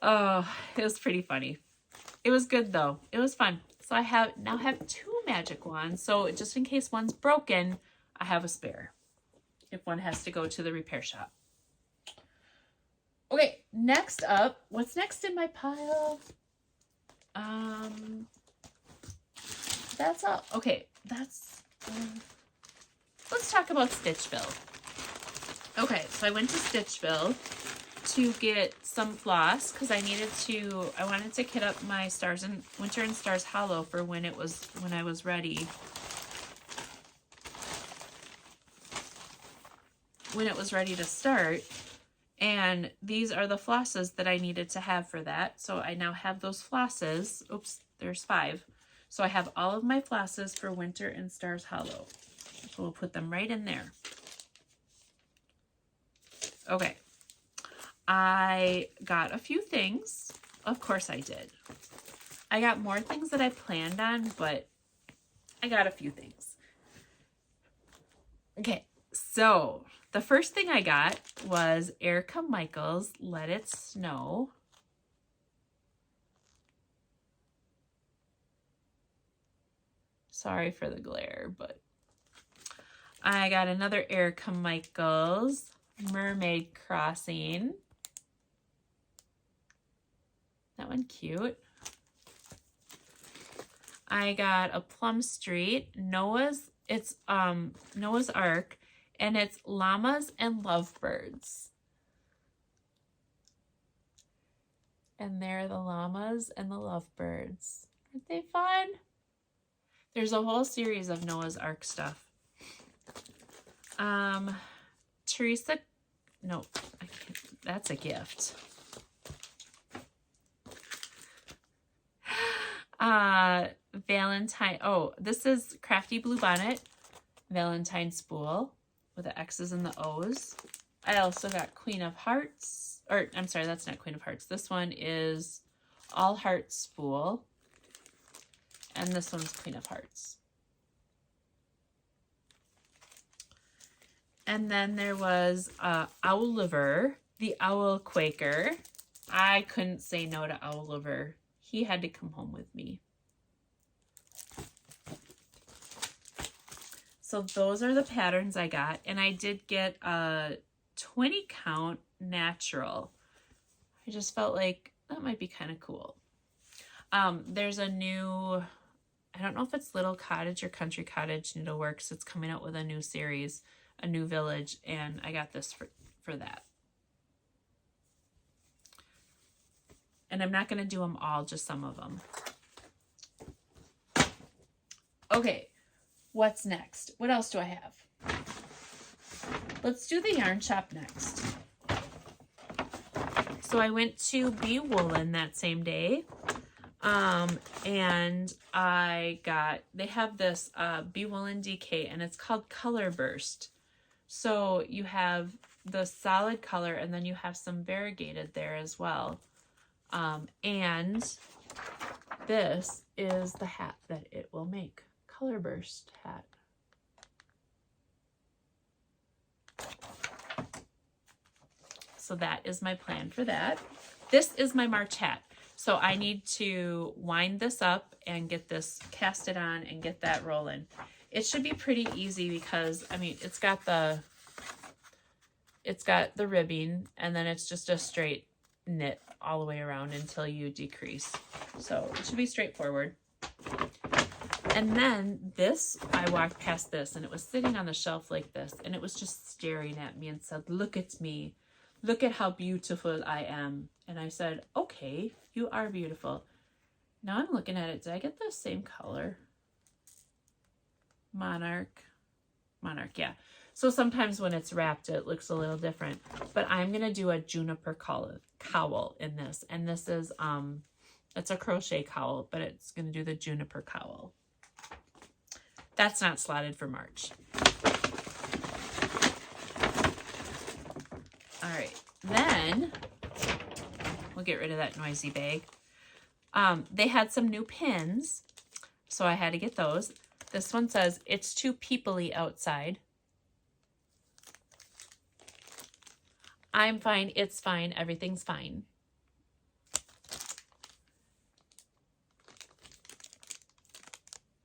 Oh, it was pretty funny. It was good though. It was fun. So I now have 2 magic wands. So just in case one's broken, I have a spare if one has to go to the repair shop. Okay, next up, what's next in my pile? That's all. Okay, that's, let's talk about Stitchville. Okay, so I went to Stitchville to get some floss because I wanted to kit up my Winter and Stars Hollow for when I was ready. When it was ready to start. And these are the flosses that I needed to have for that. So I now have those flosses. Oops, there's 5. So I have all of my flosses for Winter and Stars Hollow. So we'll put them right in there. Okay. I got a few things. Of course I did. I got more things that I planned on, but I got a few things. Okay, so the first thing I got was Erica Michaels' Let It Snow. Sorry for the glare, but I got another Erica Michaels Mermaid Crossing. That one cute. I got a Plum Street Noah's Ark, and it's llamas and lovebirds. And there the llamas and the lovebirds. Aren't they fun? There's a whole series of Noah's Ark stuff. Teresa, no, I can't, that's a gift. Valentine, oh, this is Crafty Blue Bonnet Valentine Spool with the X's and the O's. I also got Queen of Hearts, or I'm sorry, that's not Queen of Hearts. This one is All Hearts Spool, and this one's Queen of Hearts. And then there was Owliver, the Owl Quaker. I couldn't say no to Owliver. He had to come home with me. So those are the patterns I got. And I did get a 20 count natural. I just felt like that might be kind of cool. There's a new, I don't know if it's Little Cottage or Country Cottage Needleworks. It's coming out with a new series, a new village, and I got this for that. And I'm not going to do them all, just some of them. Okay, what's next? What else do I have? Let's do the yarn shop next. So I went to Be Woolen that same day. And they have this Be Woolen DK, and it's called Color Burst. So you have the solid color, and then you have some variegated there as well. And this is the hat that it will make. Color Burst hat. So that is my plan for that. This is my March hat. So I need to wind this up and get this casted on and get that rolling. It should be pretty easy because, I mean, it's got the ribbing, and then it's just a straight knit all the way around until you decrease. So it should be straightforward. And then this, I walked past this and it was sitting on the shelf like this and it was just staring at me and said, look at me. Look at how beautiful I am. And I said, okay, you are beautiful. Now I'm looking at it. Did I get the same color? Monarch, yeah. So sometimes when it's wrapped, it looks a little different. But I'm going to do a juniper cowl in this. And this is, it's a crochet cowl, but it's going to do the juniper cowl. That's not slotted for March. All right, then we'll get rid of that noisy bag. They had some new pins, so I had to get those. This one says, it's too people-y outside. I'm fine, it's fine, everything's fine.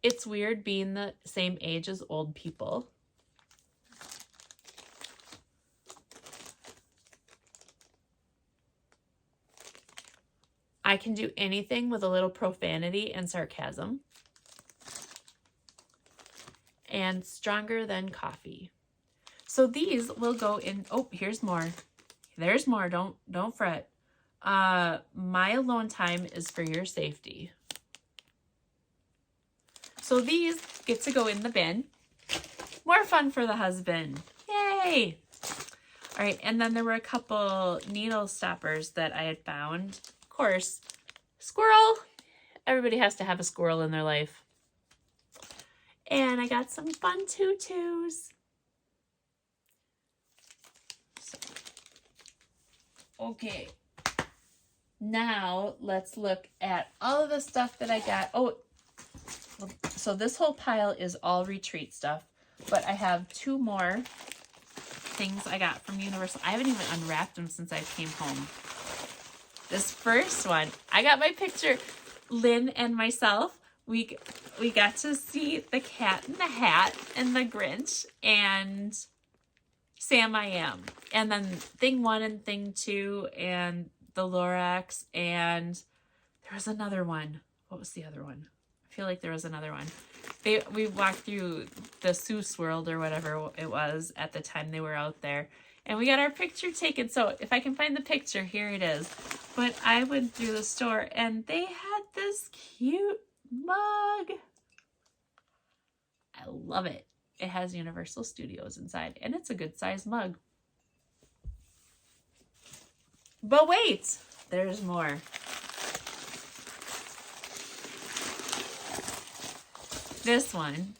It's weird being the same age as old people. I can do anything with a little profanity and sarcasm. And stronger than coffee. So these will go in. Oh, here's more. There's more. Don't fret. My alone time is for your safety. So these get to go in the bin. More fun for the husband. Yay! All right, and then there were a couple needle stoppers that I had found. Of course, squirrel. Everybody has to have a squirrel in their life. And I got some fun tutus. So, okay. Now let's look at all of the stuff that I got. Oh, so this whole pile is all retreat stuff, but I have two more things I got from Universal. I haven't even unwrapped them since I came home. This first one, I got my picture. Lynn and myself, we got to see the Cat in the Hat and the Grinch and Sam I Am. And then thing 1 and thing 2 and the Lorax, and there was another one. What was the other one? I feel like there was another one. We walked through the Seuss World or whatever it was at the time they were out there. And we got our picture taken. So if I can find the picture, here it is. But I went through the store and they had this cute mug. I love it. It has Universal Studios inside and it's a good size mug. But wait, there's more. This one,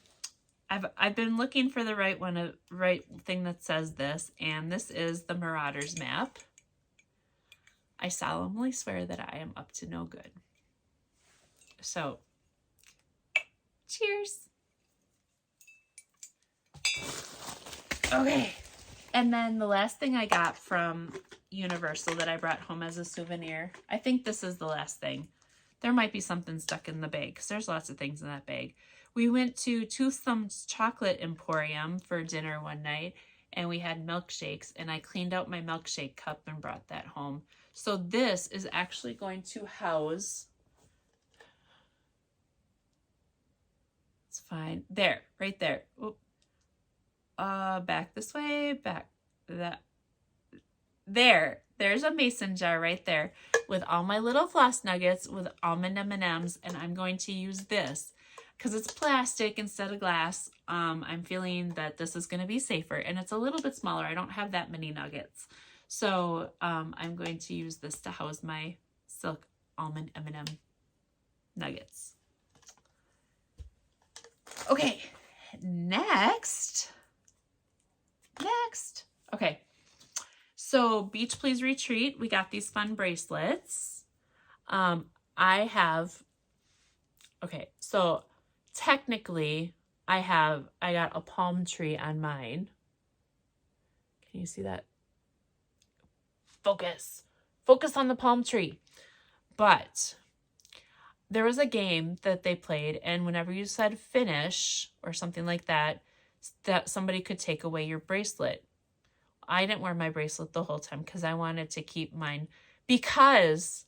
I've been looking for the right thing that says this, and this is the Marauders map. I solemnly swear that I am up to no good. So, cheers. Okay, and then the last thing I got from Universal that I brought home as a souvenir, I think this is the last thing. There might be something stuck in the bag because there's lots of things in that bag. We went to Toothsom's Chocolate Emporium for dinner one night and we had milkshakes, and I cleaned out my milkshake cup and brought that home. So this is actually going to house, it's fine, there, right there. Oop. Back this way, back that. There's a mason jar right there with all my little floss nuggets with almond M&Ms, and I'm going to use this because it's plastic instead of glass. I'm feeling that this is going to be safer, and it's a little bit smaller. I don't have that many nuggets. So I'm going to use this to house my silk almond M&M nuggets. Okay, next. Okay. So Beach Please Retreat, we got these fun bracelets. Okay, so technically I got a palm tree on mine. Can you see that? Focus on the palm tree. But there was a game that they played, and whenever you said finish or something like that, that somebody could take away your bracelet. I didn't wear my bracelet the whole time because I wanted to keep mine, because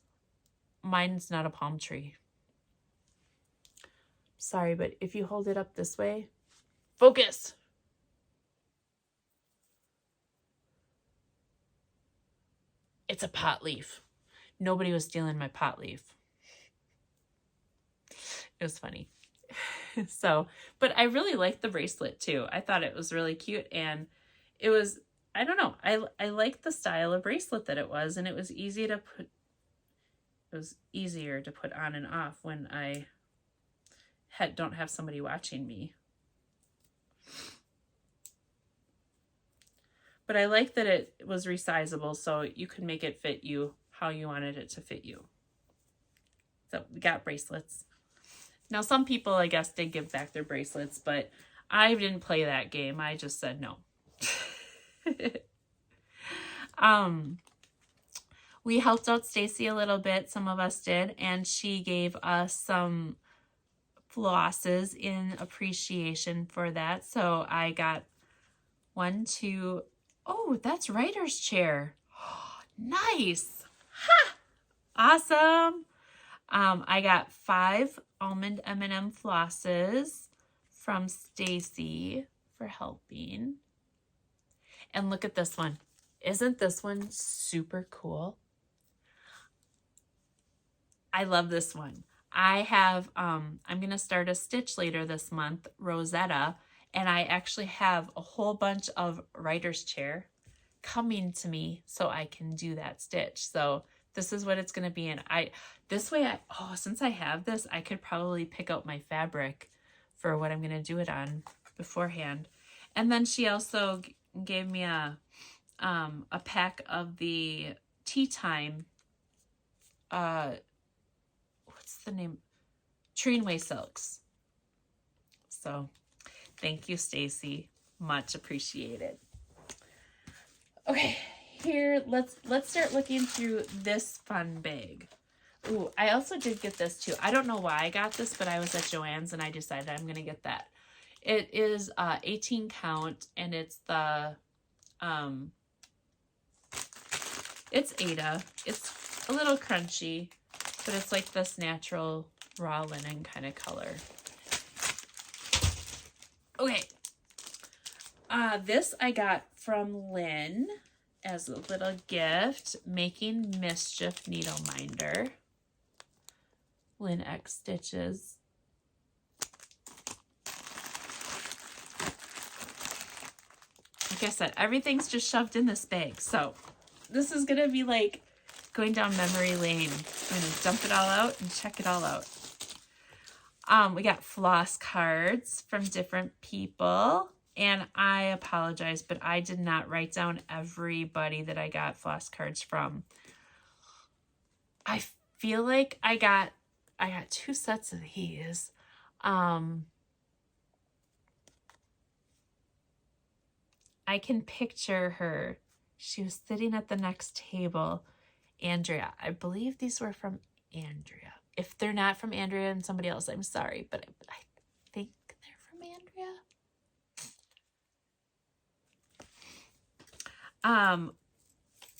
mine's not a palm tree. Sorry, but if you hold it up this way, focus. It's a pot leaf. Nobody was stealing my pot leaf. It was funny. So, but I really liked the bracelet too. I thought it was really cute, and it was, I don't know, I liked the style of bracelet that it was, and it was easy to put, it was easier to put on and off when I don't have somebody watching me. But I like that it was resizable, so you could make it fit you how you wanted it to fit you. So we got bracelets. Now, some people, I guess, did give back their bracelets, but I didn't play that game. I just said no. We helped out Stacy a little bit. Some of us did, and she gave us some flosses in appreciation for that. So I got 1, 2. Oh, that's writer's chair. Nice. Ha! Awesome. I got 5 almond M&M flosses from Stacy for helping. And look at this one. Isn't this one super cool? I love this one. I have, I'm going to start a stitch later this month, Rosetta, and I actually have a whole bunch of writer's chair coming to me so I can do that stitch. So this is what it's going to be in. Since I have this, I could probably pick out my fabric for what I'm going to do it on beforehand. And then she also gave me a pack of the Tea Time, what's the name? Trainway silks. So thank you, Stacy. Much appreciated. Okay, here, let's start looking through this fun bag. Ooh, I also did get this too. I don't know why I got this, but I was at Joann's and I decided I'm going to get that. It is 18 count, and it's the, it's Ada. It's a little crunchy, but it's like this natural raw linen kind of color. Okay. This I got from Lynn as a little gift, Making Mischief needle minder. Lynn X Stitches. Like I said, everything's just shoved in this bag. So this is going to be like going down memory lane. I'm going to dump it all out and check it all out. We got floss cards from different people. And I apologize, but I did not write down everybody that I got floss cards from. I feel like I got 2 sets of these. I can picture her. She was sitting at the next table. Andrea. I believe these were from Andrea. If they're not from Andrea and somebody else, I'm sorry, but I think they're from Andrea.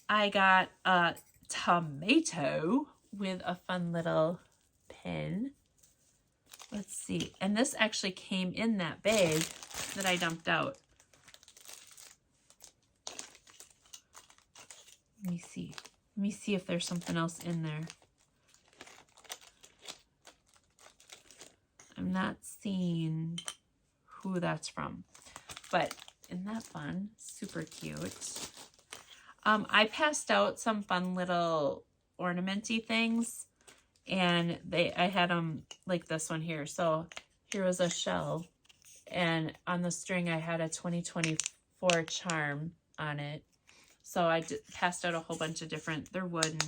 I got a tomato with a fun little pin. Let's see. And this actually came in that bag that I dumped out. Let me see. Let me see if there's something else in there. I'm not seeing who that's from, but isn't that fun? Super cute. I passed out some fun little ornamenty things, and I had them like this one here. So here was a shell, and on the string I had a 2024 charm on it. So I passed out a whole bunch of different, they're wooden.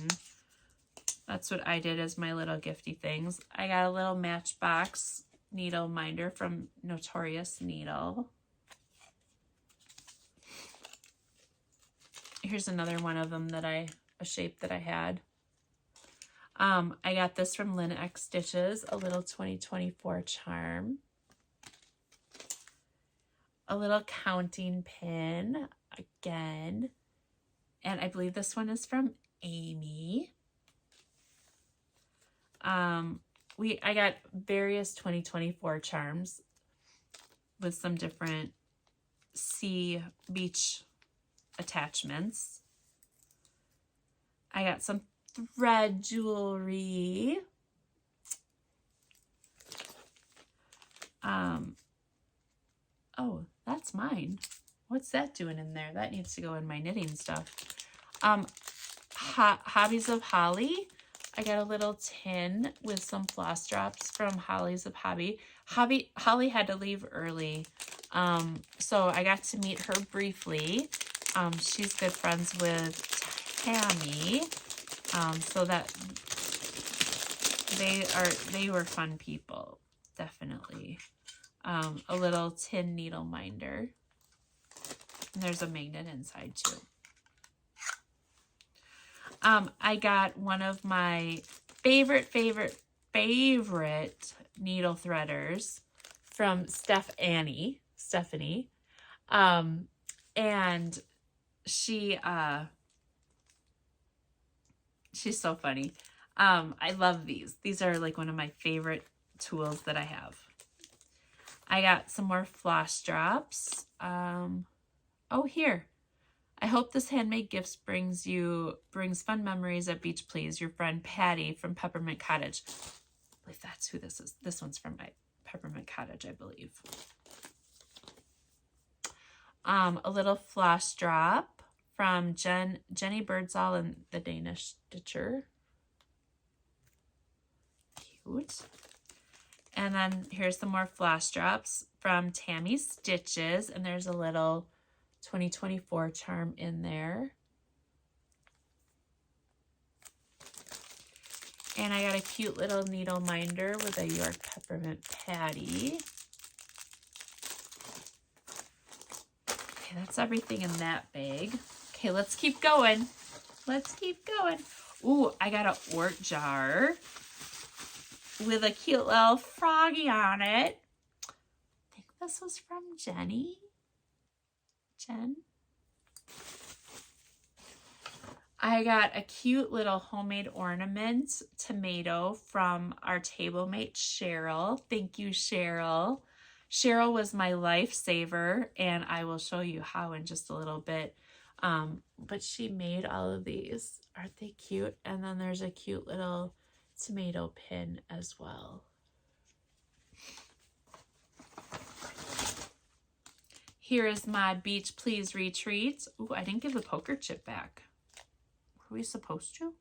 That's what I did as my little gifty things. I got a little Matchbox needle minder from Notorious Needle. Here's another one of them that a shape that I had. I got this from Lynn X Stitches, a little 2024 charm. A little counting pin, again. And I believe this one is from Amy. I got various 2024 charms with some different sea beach attachments. I got some thread jewelry. Oh, that's mine. What's that doing in there? That needs to go in my knitting stuff. Hobbies of Holly. I got a little tin with some floss drops from Hollies of Hobby. Holly had to leave early, so I got to meet her briefly. She's good friends with Tammy, so that they were fun people, definitely. A little tin needle minder. And there's a magnet inside too. I got one of my favorite needle threaders from Stephanie. And she's so funny. I love these. These are like one of my favorite tools that I have. I got some more floss drops. Oh, here. I hope this handmade gifts brings fun memories at Beach Please. Your friend Patty from Peppermint Cottage. I believe that's who this is. This one's from my Peppermint Cottage, I believe. A little floss drop from Jenny Birdsall and the Danish Stitcher. Cute. And then here's some more floss drops from Tammy Stitches, and there's a little 2024 charm in there. And I got a cute little needle minder with a York Peppermint Patty. Okay, that's everything in that bag. Okay, let's keep going. Let's keep going. Ooh, I got an Ort jar with a cute little froggy on it. I think this was from Jen. I got a cute little homemade ornament tomato from our table mate, Cheryl. Thank you, Cheryl. Cheryl was my lifesaver, and I will show you how in just a little bit. But she made all of these. Aren't they cute? And then there's a cute little tomato pin as well. Here is my Beach Please retreat. Ooh, I didn't give the poker chip back. Were we supposed to?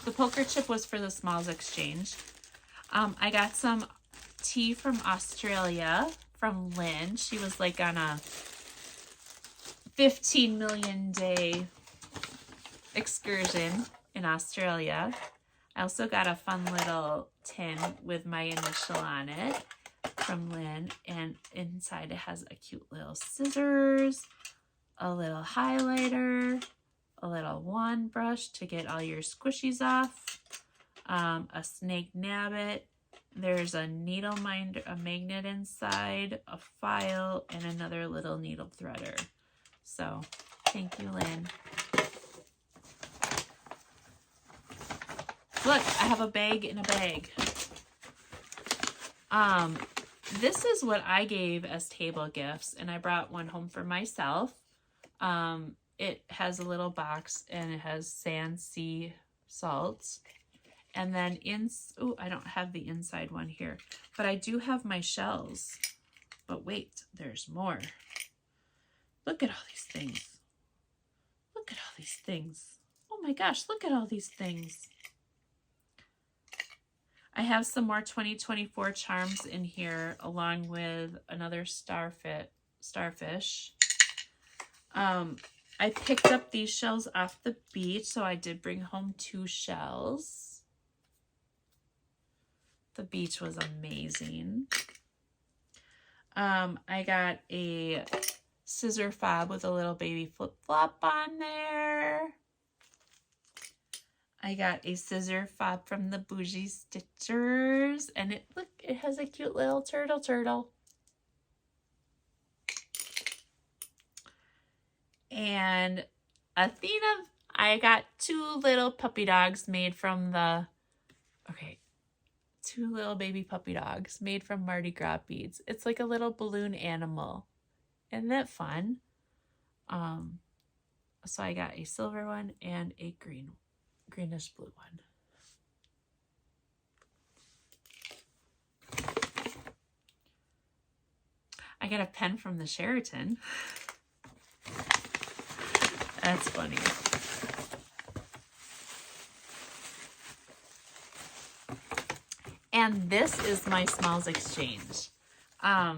The poker chip was for the Smalls Exchange. I got some tea from Australia from Lynn. She was like on a 15 million day excursion in Australia. I also got a fun little tin with my initial on it from Lynn, and inside it has a cute little scissors, a little highlighter, a little wand brush to get all your squishies off, a snake nabbit. There's a needle minder, a magnet inside, a file, and another little needle threader. So thank you, Lynn. Look, I have a bag in a bag. This is what I gave as table gifts, and I brought one home for myself. It has a little box, and it has sand, sea, salts. And then I don't have the inside one here, but I do have my shells. But wait, there's more. Look at all these things. Look at all these things. Oh my gosh, look at all these things. I have some more 2024 charms in here, along with another starfish. I picked up these shells off the beach, so I did bring home 2 shells. The beach was amazing. I got a scissor fob with a little baby flip-flop on there. I got a scissor fob from the Bougie Stitchers, and it has a cute little turtle. And Athena, I got 2 little puppy dogs made from the Okay. 2 little baby puppy dogs made from Mardi Gras beads. It's like a little balloon animal. Isn't that fun? So I got a silver one and a greenish blue one. I got a pen from the Sheraton. That's funny. And this is my Smalls Exchange. I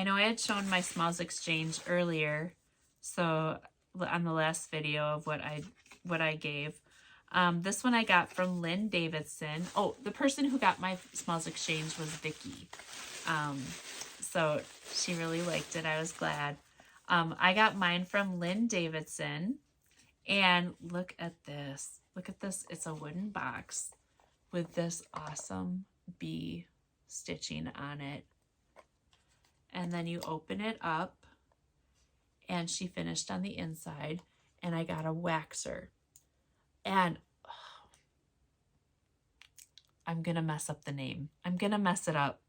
know I had shown my Smalls Exchange earlier, so on the last video of what I gave. This one I got from Lynn Davidson. Oh, the person who got my Smalls Exchange was Vicky. So she really liked it. I was glad. I got mine from Lynn Davidson. And look at this. Look at this. It's a wooden box with this awesome bee stitching on it. And then you open it up, and she finished on the inside, and I got a waxer. And I'm going to mess up the name. I'm going to mess it up.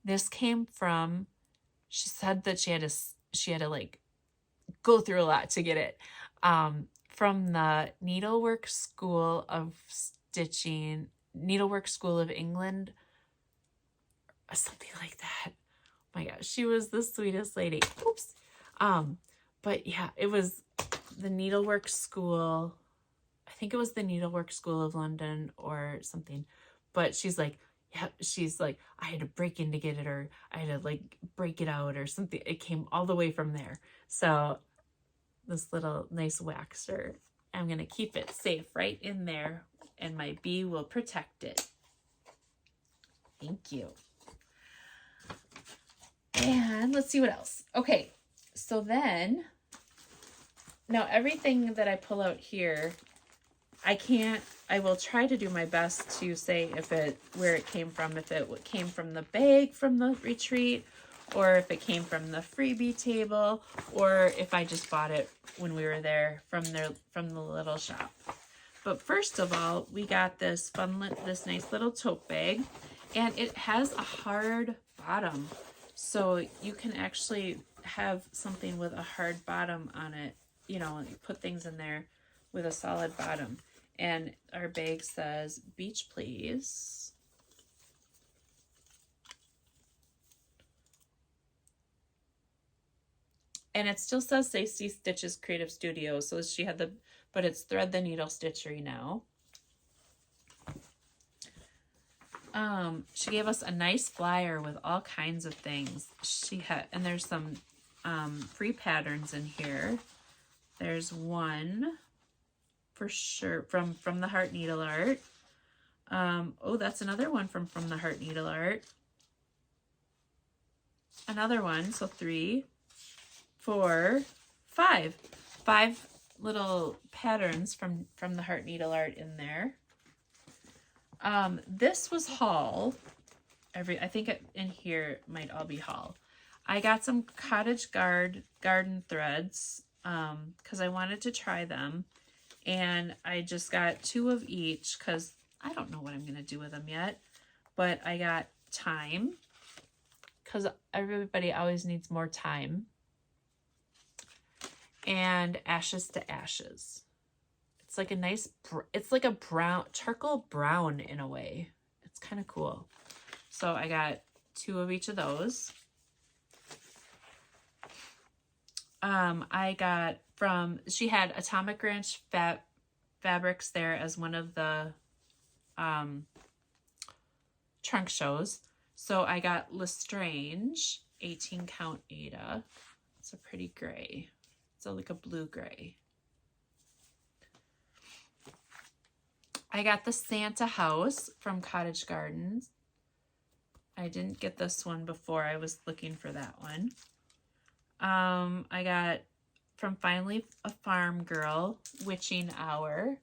This came from, she said that she had to like go through a lot to get it. From the Needlework School of Stitching, Needlework School of England, or something like that. Oh my gosh, she was the sweetest lady. Oops. But yeah, it was the Needlework School. I think it was the Needlework School of London or something. But she's like, yeah, she's like, I had to break in to get it, or I had to like break it out or something. It came all the way from there. So this little nice waxer, I'm going to keep it safe right in there, and my bee will protect it. Thank you. And let's see what else. Okay, so then, now everything that I pull out here, I will try to do my best to say where it came from, if it came from the bag from the retreat, or if it came from the freebie table, or if I just bought it when we were there from the little shop. But first of all, we got this nice little tote bag, and it has a hard bottom. So you can actually have something with a hard bottom on it, you know, you put things in there with a solid bottom. And our bag says, beach please. And it still says Stacey Stitches Creative Studio. So she had but it's Thread the Needle Stitchery now. She gave us a nice flyer with all kinds of things. And there's some free patterns in here. There's one for sure from the Heart Needle Art. Oh, that's another one from the Heart Needle Art. Another one, so 3, 4, 5. 5 little patterns from the Heart Needle Art in there. This was haul. I think in here it might all be haul. I got some cottage garden threads because I wanted to try them, and I just got 2 of each because I don't know what I'm gonna do with them yet. But I got thyme because everybody always needs more thyme, and ashes to ashes. It's like a nice, it's like a brown, charcoal brown in a way. It's kind of cool. So I got 2 of each of those. I got she had Atomic Ranch fabrics there as one of the trunk shows. So I got Lestrange 18 count Ada. It's a pretty gray. It's like a blue gray. I got the Santa House from Cottage Gardens. I didn't get this one before. I was looking for that one. I got from Finally a Farm Girl, Witching Hour.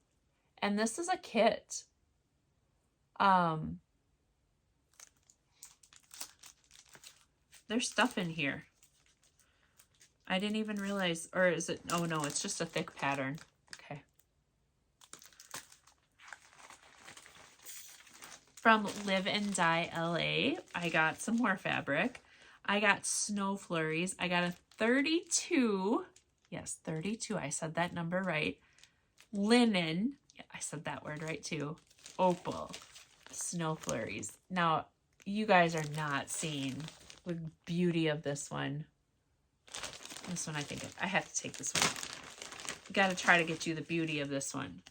And this is a kit. There's stuff in here. I didn't even realize, or is it, oh no, it's just a thick pattern. Okay. From Live and Dye LA, I got some more fabric. I got Snow Flurries. I got a 32. Yes, 32. I said that number right. Linen. Yeah, I said that word right too. Opal. Snow Flurries. Now, you guys are not seeing the beauty of this one. This one, I think I have to take this one. Got to try to get you the beauty of this one.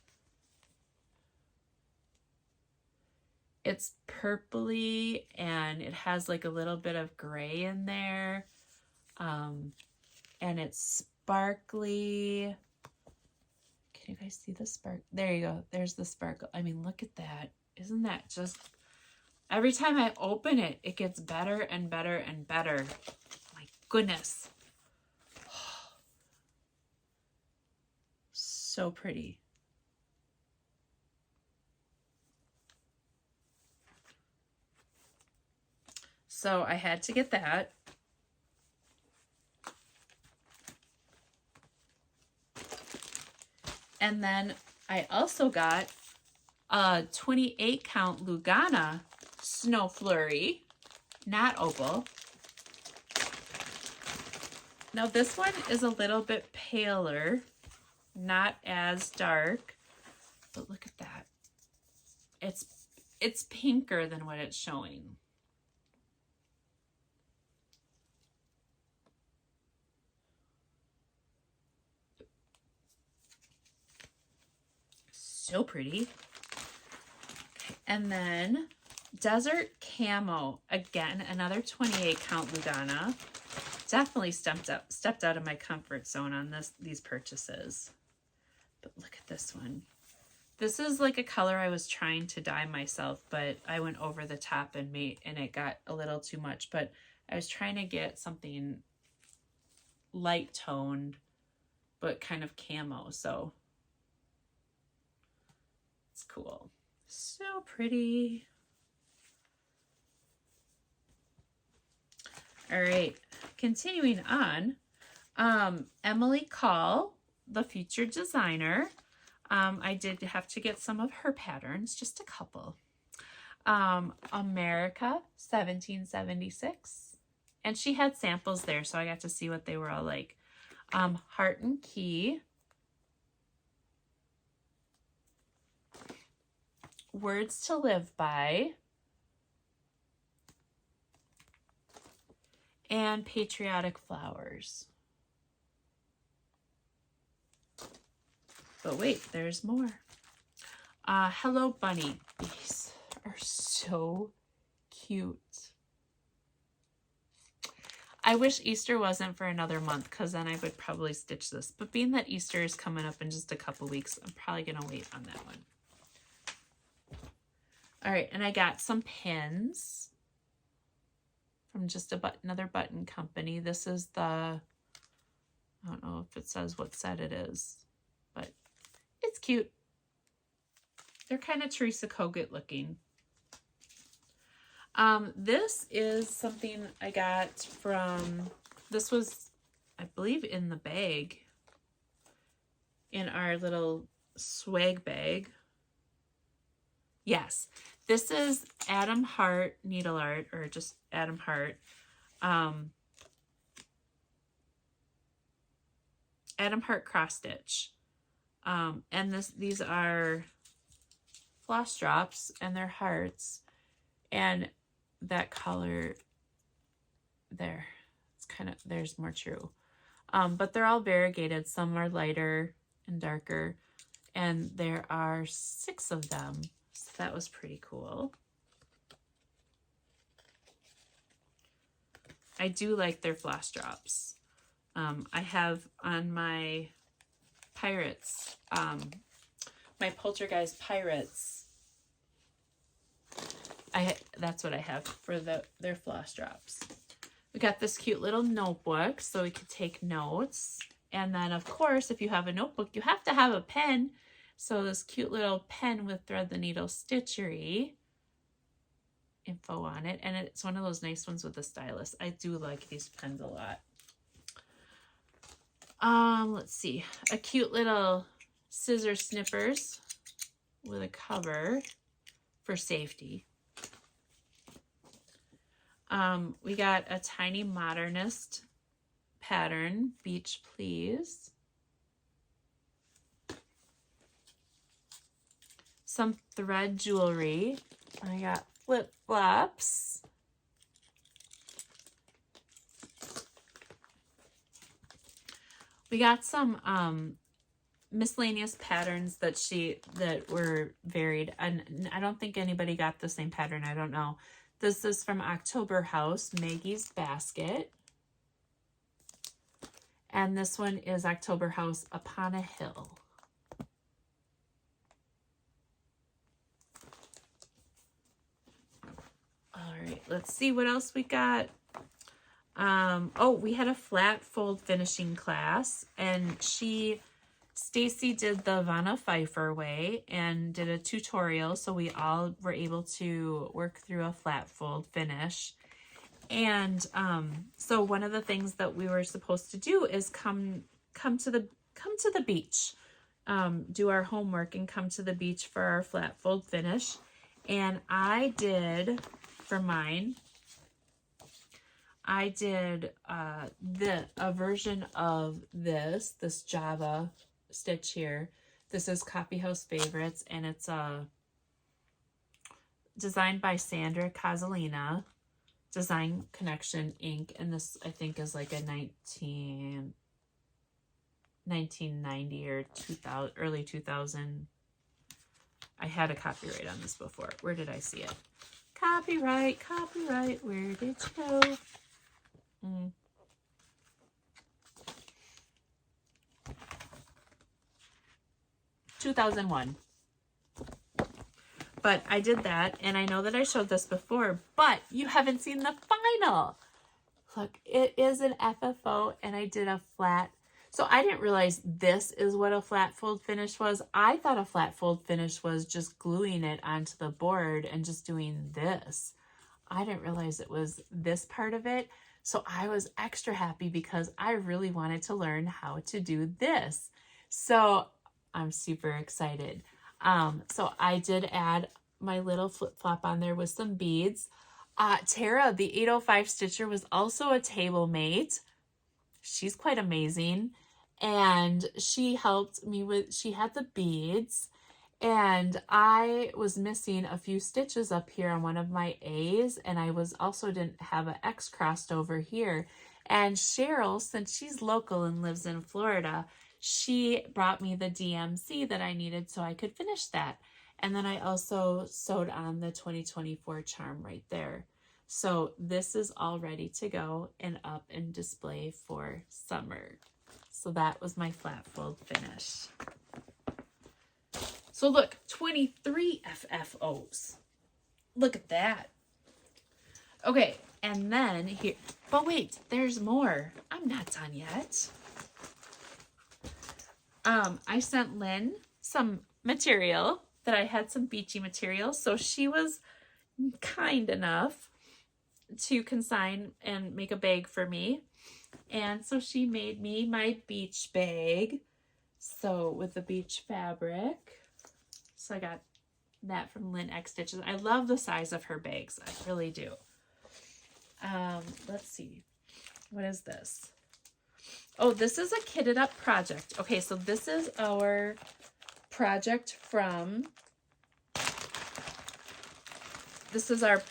It's purpley and it has like a little bit of gray in there. And it's sparkly. Can you guys see the spark? There you go. There's the sparkle. I mean, look at that. Isn't that just... Every time I open it, it gets better and better and better. My goodness. So pretty. So I had to get that. And then I also got a 28 count Lugana Snow Flurry, not opal. Now this one is a little bit paler, not as dark, but look at that. It's pinker than what it's showing. So pretty. Okay, and then Desert Camo, again, another 28 count Lugana. Definitely stepped out of my comfort zone on these purchases. But look at this one. This is like a color I was trying to dye myself, but I went over the top and it got a little too much. But I was trying to get something light toned, but kind of camo, so it's cool. So pretty. All right, continuing on, Emily Call, the featured designer. I did have to get some of her patterns, just a couple. America 1776, and she had samples there, so I got to see what they were all like. Heart and Key, Words to Live By, and Patriotic Flowers. But wait, there's more. Hello Bunny. These are so cute. I wish Easter wasn't for another month, because then I would probably stitch this. But being that Easter is coming up in just a couple weeks, I'm probably going to wait on that one. All right, and I got some pins from just another button company. This is the, I don't know if it says what set it is, but it's cute. They're kind of Teresa Kogut looking. This is something I got from, this was, I believe, in the bag, in our little swag bag. Yes, this is Adam Hart Needle Art, or just Adam Hart. Adam Hart cross stitch. And these are floss drops, and they're hearts, and that color there, it's kind of, there's more true. But they're all variegated. Some are lighter and darker, and there are 6 of them. So that was pretty cool. I do like their floss drops. I have on my Pirates, my Poltergeist Pirates, that's what I have for their floss drops. We got this cute little notebook so we could take notes. And then, of course, if you have a notebook, you have to have a pen. So this cute little pen with Thread the Needle Stitchery info on it. And it's one of those nice ones with the stylus. I do like these pens a lot. Let's see. A cute little scissor snippers with a cover for safety. We got a tiny modernist pattern, Beach Please. Some thread jewelry. I got flip-flops. We got some miscellaneous patterns that were varied, and I don't think anybody got the same pattern. I don't know. This is from October House, Maggie's Basket. And this one is October House, Upon a Hill. All right, let's see what else we got. Oh, we had a flat fold finishing class, and Stacy did the Vanna Pfeiffer way and did a tutorial, so we all were able to work through a flat fold finish. And so one of the things that we were supposed to do is come to the beach, do our homework and come to the beach for our flat fold finish. And I did, for mine, I did a version of this Java stitch here. This is Coffee House Favorites, and it's designed by Sandra Casalina, Design Connection Inc. And this, I think, is like a 1990 or 2000, early 2000. I had a copyright on this before. Where did I see it? Copyright, where did you go? 2001. But I did that, and I know that I showed this before, but you haven't seen the final. Look, it is an FFO, and I did a flat. So I didn't realize this is what a flat fold finish was. I thought a flat fold finish was just gluing it onto the board and just doing this. I didn't realize it was this part of it. So I was extra happy because I really wanted to learn how to do this. So I'm super excited. So I did add my little flip-flop on there with some beads. Tara, the 805 Stitcher, was also a table mate. She's quite amazing. And she helped me with, she had the beads. And I was missing a few stitches up here on one of my A's. And I was also didn't have an X crossed over here. And Cheryl, since she's local and lives in Florida, she brought me the DMC that I needed so I could finish that. And then I also sewed on the 2024 charm right there. So this is all ready to go and up and display for summer. So that was my flat fold finish. So look, 23 FFOs. Look at that. Okay, and then here, but wait, there's more. I'm not done yet. I sent Lynn some material that I had, some beachy material. So she was kind enough to consign and make a bag for me. And so she made me my beach bag. So with the beach fabric. So I got that from Lynn X Stitches. I love the size of her bags. I really do. Let's see. What is this? Oh, this is a kitted up project. Okay, so this is our project from, this is our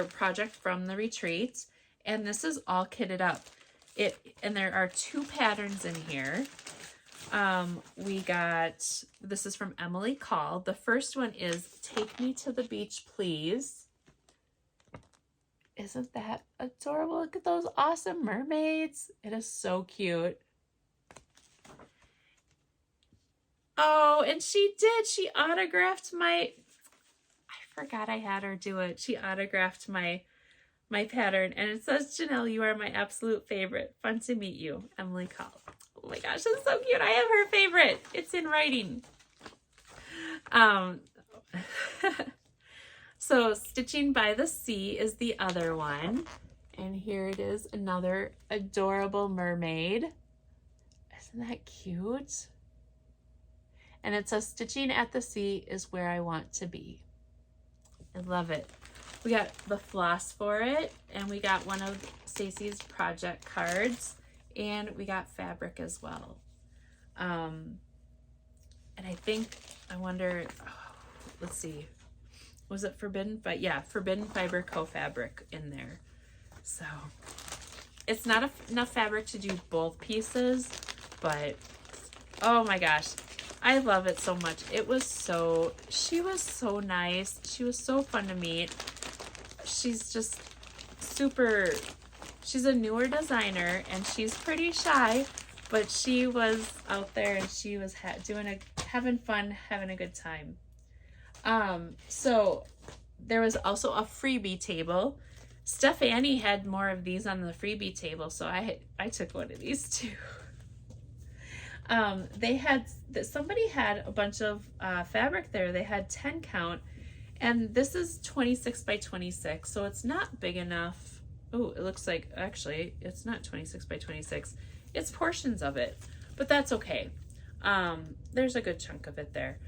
project from the retreat, and this is all kitted up. And there are 2 patterns in here. We got, this is from Emily Call. The first one is Take Me to the Beach, Please. Isn't that adorable? Look at those awesome mermaids. It is so cute. Oh, and she did. She autographed my, I forgot I had her do it. She autographed my pattern, and it says, Janelle, you are my absolute favorite. Fun to meet you, Emily Call. Oh my gosh, that's so cute. I have her favorite. It's in writing. So Stitching by the Sea is the other one. And here it is, another adorable mermaid. Isn't that cute? And it says, Stitching at the Sea is where I want to be. I love it. We got the floss for it, and we got one of Stacy's project cards, and we got fabric as well. And I think, I wonder, oh, let's see, was it Forbidden? But yeah, Forbidden Fiber Co-Fabric in there. So it's not enough fabric to do both pieces, but oh my gosh, I love it so much. It was so, she was so nice. She was so fun to meet. She's just super, she's a newer designer and she's pretty shy, but she was out there and she was having fun, having a good time. So there was also a freebie table. Stephanie had more of these on the freebie table, so I took one of these too. Somebody had a bunch of fabric there. They had 10 count, and this is 26 by 26, so it's not big enough. Oh, it looks like, actually, it's not 26 by 26. It's portions of it, but that's okay. There's a good chunk of it there.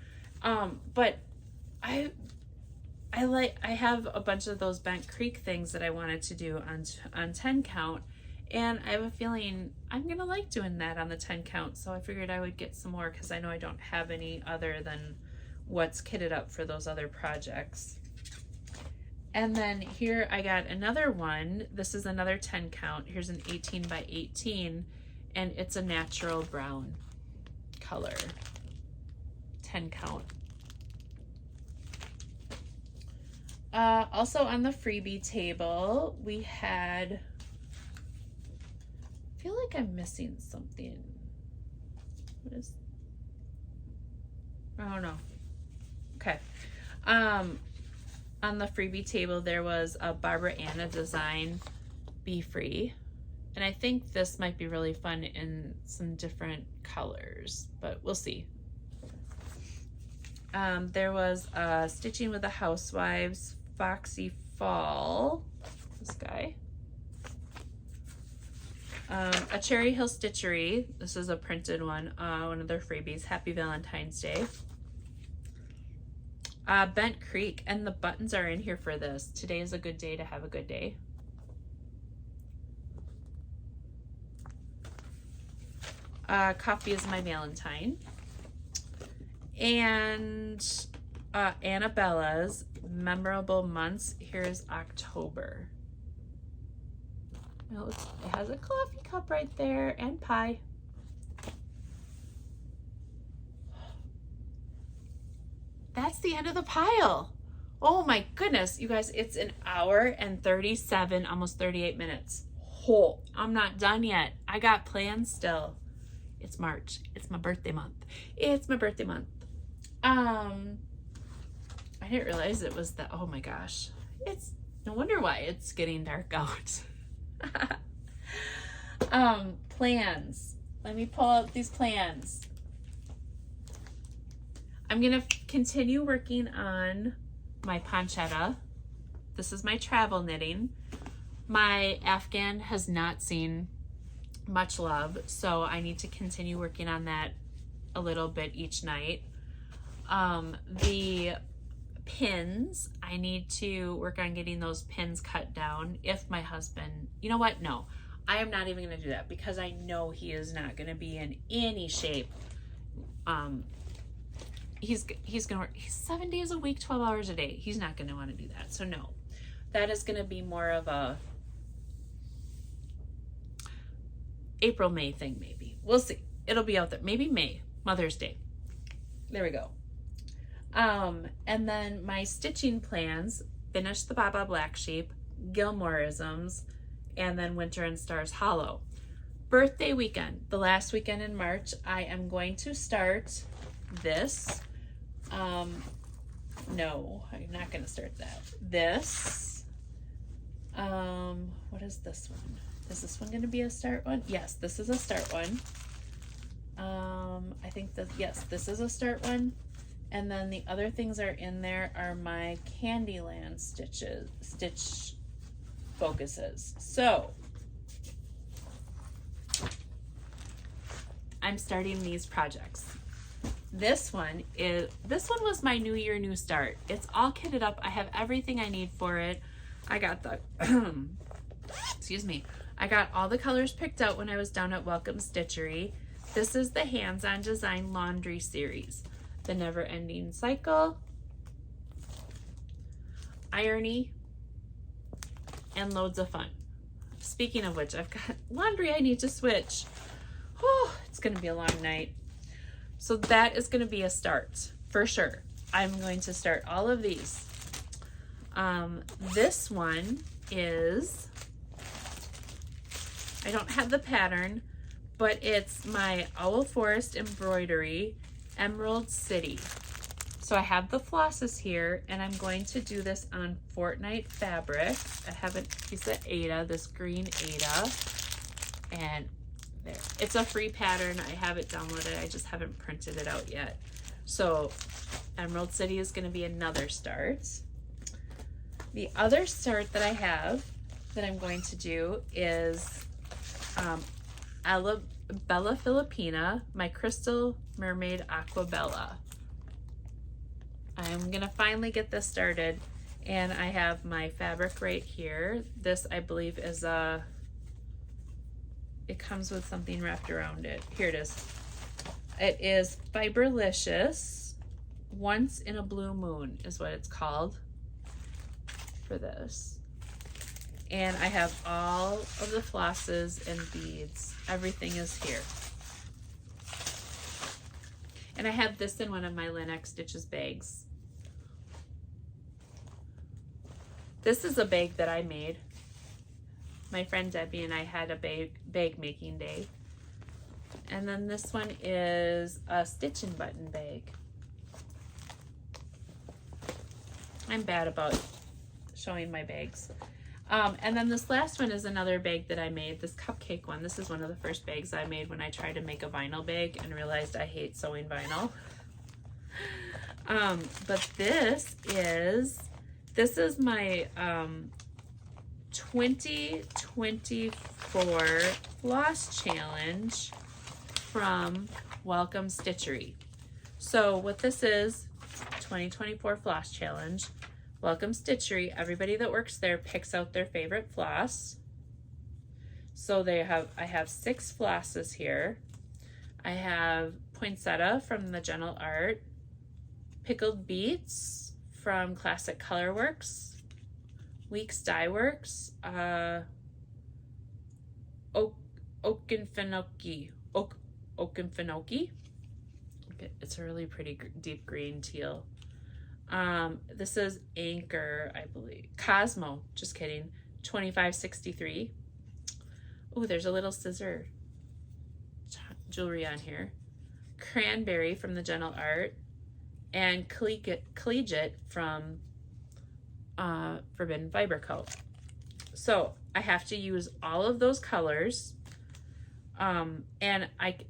But I have a bunch of those Bent Creek things that I wanted to do on 10 count, and I have a feeling I'm gonna like doing that on the 10 count, so I figured I would get some more because I know I don't have any other than what's kitted up for those other projects. And then here I got another one. This is another 10 count. Here's an 18 by 18, and it's a natural brown color. 10 count. Also on the freebie table, we had, I feel like I'm missing something. What is, I don't know. Okay. On the freebie table, there was a Barbara Anna design, Be Free. And I think this might be really fun in some different colors, but we'll see. There was Stitching with the Housewives, Foxy Fall, this guy. A Cherry Hill Stitchery, this is a printed one of their freebies, Happy Valentine's Day. Bent Creek, and the buttons are in here for this. Today is a good day to have a good day. Coffee is My Valentine. And Annabella's Memorable Months. Here's October. Well, it has a coffee cup right there and pie. That's the end of the pile. Oh my goodness, you guys, it's an hour and 37, almost 38 minutes. Oh, I'm not done yet. I got plans still. It's March. It's my birthday month. It's my birthday month. I didn't realize it was that. Oh my gosh. It's no wonder why it's getting dark out. Plans. Let me pull out these plans. I'm gonna continue working on my pancetta. This is my travel knitting. My Afghan has not seen much love, so I need to continue working on that a little bit each night. The pins, I need to work on getting those pins cut down. If my husband, you know what? No, I am not even going to do that because I know he is not going to be in any shape. He's 7 days a week, 12 hours a day. He's not going to want to do that. So no, that is going to be more of a April, May thing, maybe. We'll see. It'll be out there. Maybe May, Mother's Day. There we go. And then my stitching plans, finish the Baba Black Sheep, Gilmoreisms, and then Winter and Stars Hollow. Birthday weekend, the last weekend in March, I am going to start this. No, I'm not going to start that. This. What is this one? Is this one going to be a start one? Yes, this is a start one. I think that, yes, this is a start one. And then the other things are in there are my Candyland stitch focuses. So I'm starting these projects. This one was my New Year, New Start. It's all kitted up. I have everything I need for it. I got the, excuse me. I got all the colors picked out when I was down at Welcome Stitchery. This is the Hands-On Design Laundry Series. The Never Ending Cycle, Irony, and loads of fun. Speaking of which, I've got laundry I need to switch. Oh, it's gonna be a long night. So that is gonna be a start, for sure. I'm going to start all of these. This one is, I don't have the pattern, but it's my Owl Forest embroidery Emerald City. So I have the flosses here, and I'm going to do this on Fortnite fabric. I have a piece of Ada, this green Ada, and there. It's a free pattern. I have it downloaded. I just haven't printed it out yet. So Emerald City is going to be another start. The other start that I have that I'm going to do is Bella Filipina, my Crystal Mermaid Aquabella. I'm gonna finally get this started, and I have my fabric right here. This, I believe, is it comes with something wrapped around it. Here it is. It is Fiberlicious Once in a Blue Moon is what it's called for this. And I have all of the flosses and beads. Everything is here. And I have this in one of my Linex Stitches bags. This is a bag that I made. My friend Debbie and I had a bag making day. And then this one is a stitch and button bag. I'm bad about showing my bags. And then this last one is another bag that I made, this cupcake one. This is one of the first bags I made when I tried to make a vinyl bag and realized I hate sewing vinyl. But this is my 2024 Floss Challenge from Welcome Stitchery. So what this is, 2024 Floss Challenge. Welcome Stitchery, everybody that works there picks out their favorite floss. So I have 6 flosses here. I have Poinsettia from the Gentle Art, Pickled Beets from Classic Colorworks, Weeks Dye Works, Oakenfinoki. It's a really pretty deep green teal. This is Anchor, I believe. Cosmo, just kidding. 2563. Oh, there's a little scissor jewelry on here. Cranberry from the Gentle Art, and Collegiate from Forbidden Fiber Co. So I have to use all of those colors. And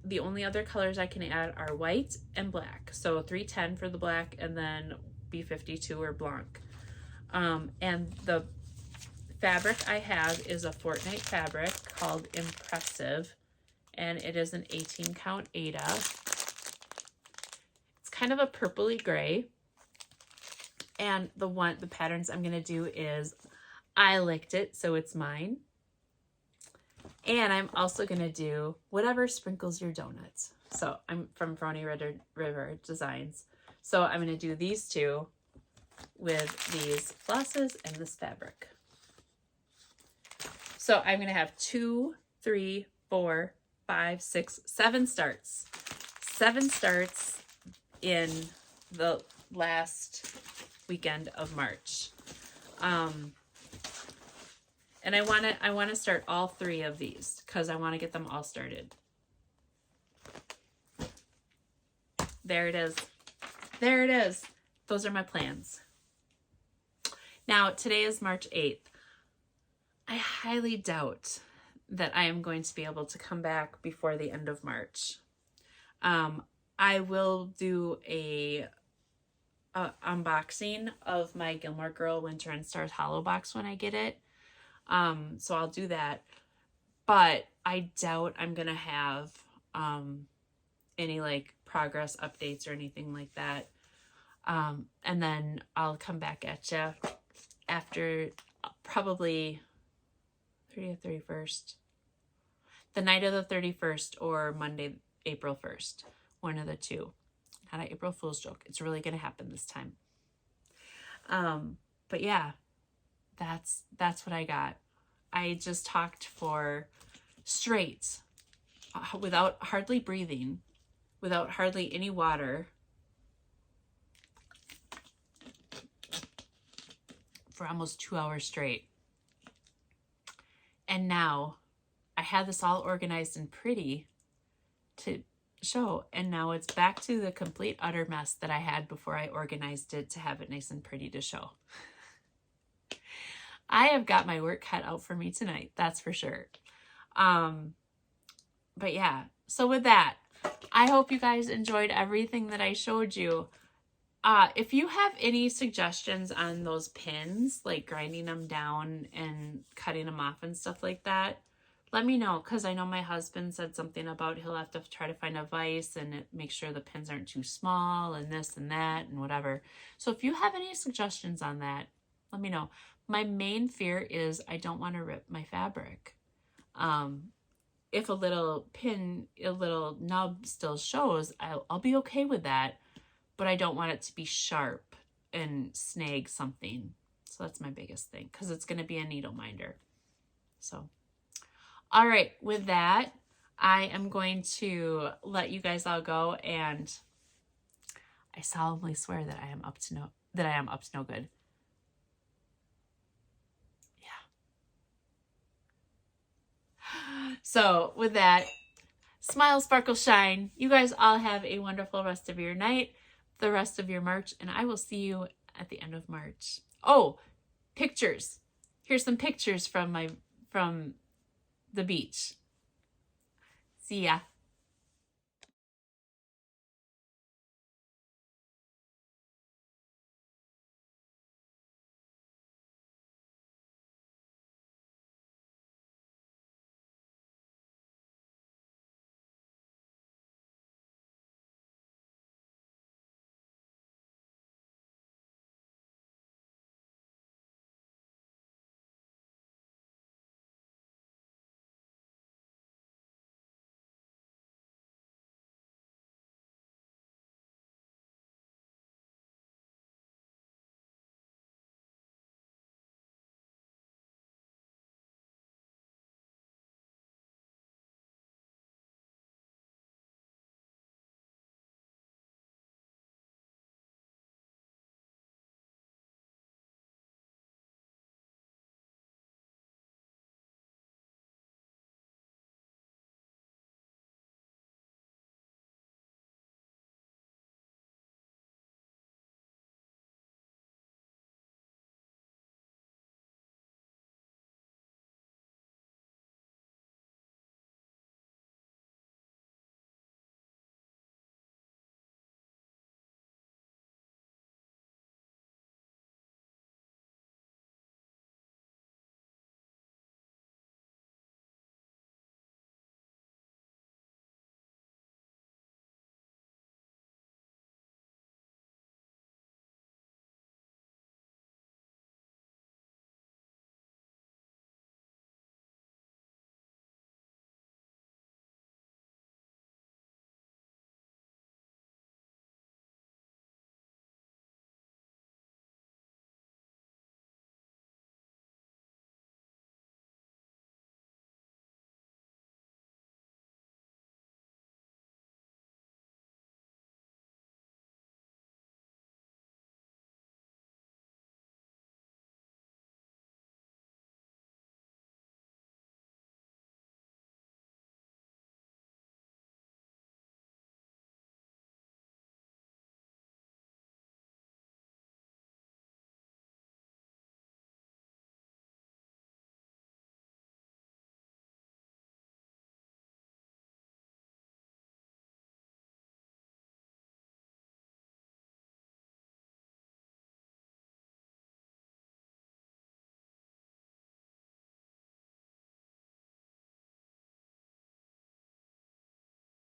the only other colors I can add are white and black. So 310 for the black, and then B52 or Blanc. And the fabric I have is a Fortnite fabric called Impressive, and it is an 18 count Ada. It's kind of a purpley gray. And the patterns I'm gonna do is I Licked It, so it's mine. And I'm also gonna do Whatever Sprinkles Your Donuts. So I'm from Frony River Designs. So I'm gonna do these two with these flosses and this fabric. So I'm gonna have 2, 3, 4, 5, 6, 7 starts. 7 starts in the last weekend of March. And I wanna start all 3 of these because I wanna get them all started. There it is. There it is. Those are my plans. Now, today is March 8th. I highly doubt that I am going to be able to come back before the end of March. I will do a unboxing of my Gilmore Girl Winter and Stars Hollow Box when I get it. So I'll do that. But I doubt I'm gonna have any like progress updates or anything like that. And then I'll come back at you after probably 30th, 31st, the night of the 31st or Monday, April 1st, one of the two. Not an April Fool's joke. It's really going to happen this time. But yeah, that's what I got. I just talked for straight, without hardly breathing, without hardly any water, for almost 2 hours straight. And now I had this all organized and pretty to show, and now it's back to the complete utter mess that I had before I organized it to have it nice and pretty to show. I have got my work cut out for me tonight, that's for sure. But yeah, so with that, I hope you guys enjoyed everything that I showed you. If you have any suggestions on those pins, like grinding them down and cutting them off and stuff like that, let me know, because I know my husband said something about he'll have to try to find a vise and make sure the pins aren't too small and this and that and whatever. So if you have any suggestions on that, let me know. My main fear is I don't want to rip my fabric. If a little pin, a little nub still shows, I'll be okay with that, but I don't want it to be sharp and snag something. So that's my biggest thing, because it's going to be a needle minder. So, all right, with that, I am going to let you guys all go, and I solemnly swear that I am up to no good. So with that, smile, sparkle, shine. You guys all have a wonderful rest of your night, the rest of your March, and I will see you at the end of March. Oh, pictures. Here's some pictures from the beach. See ya.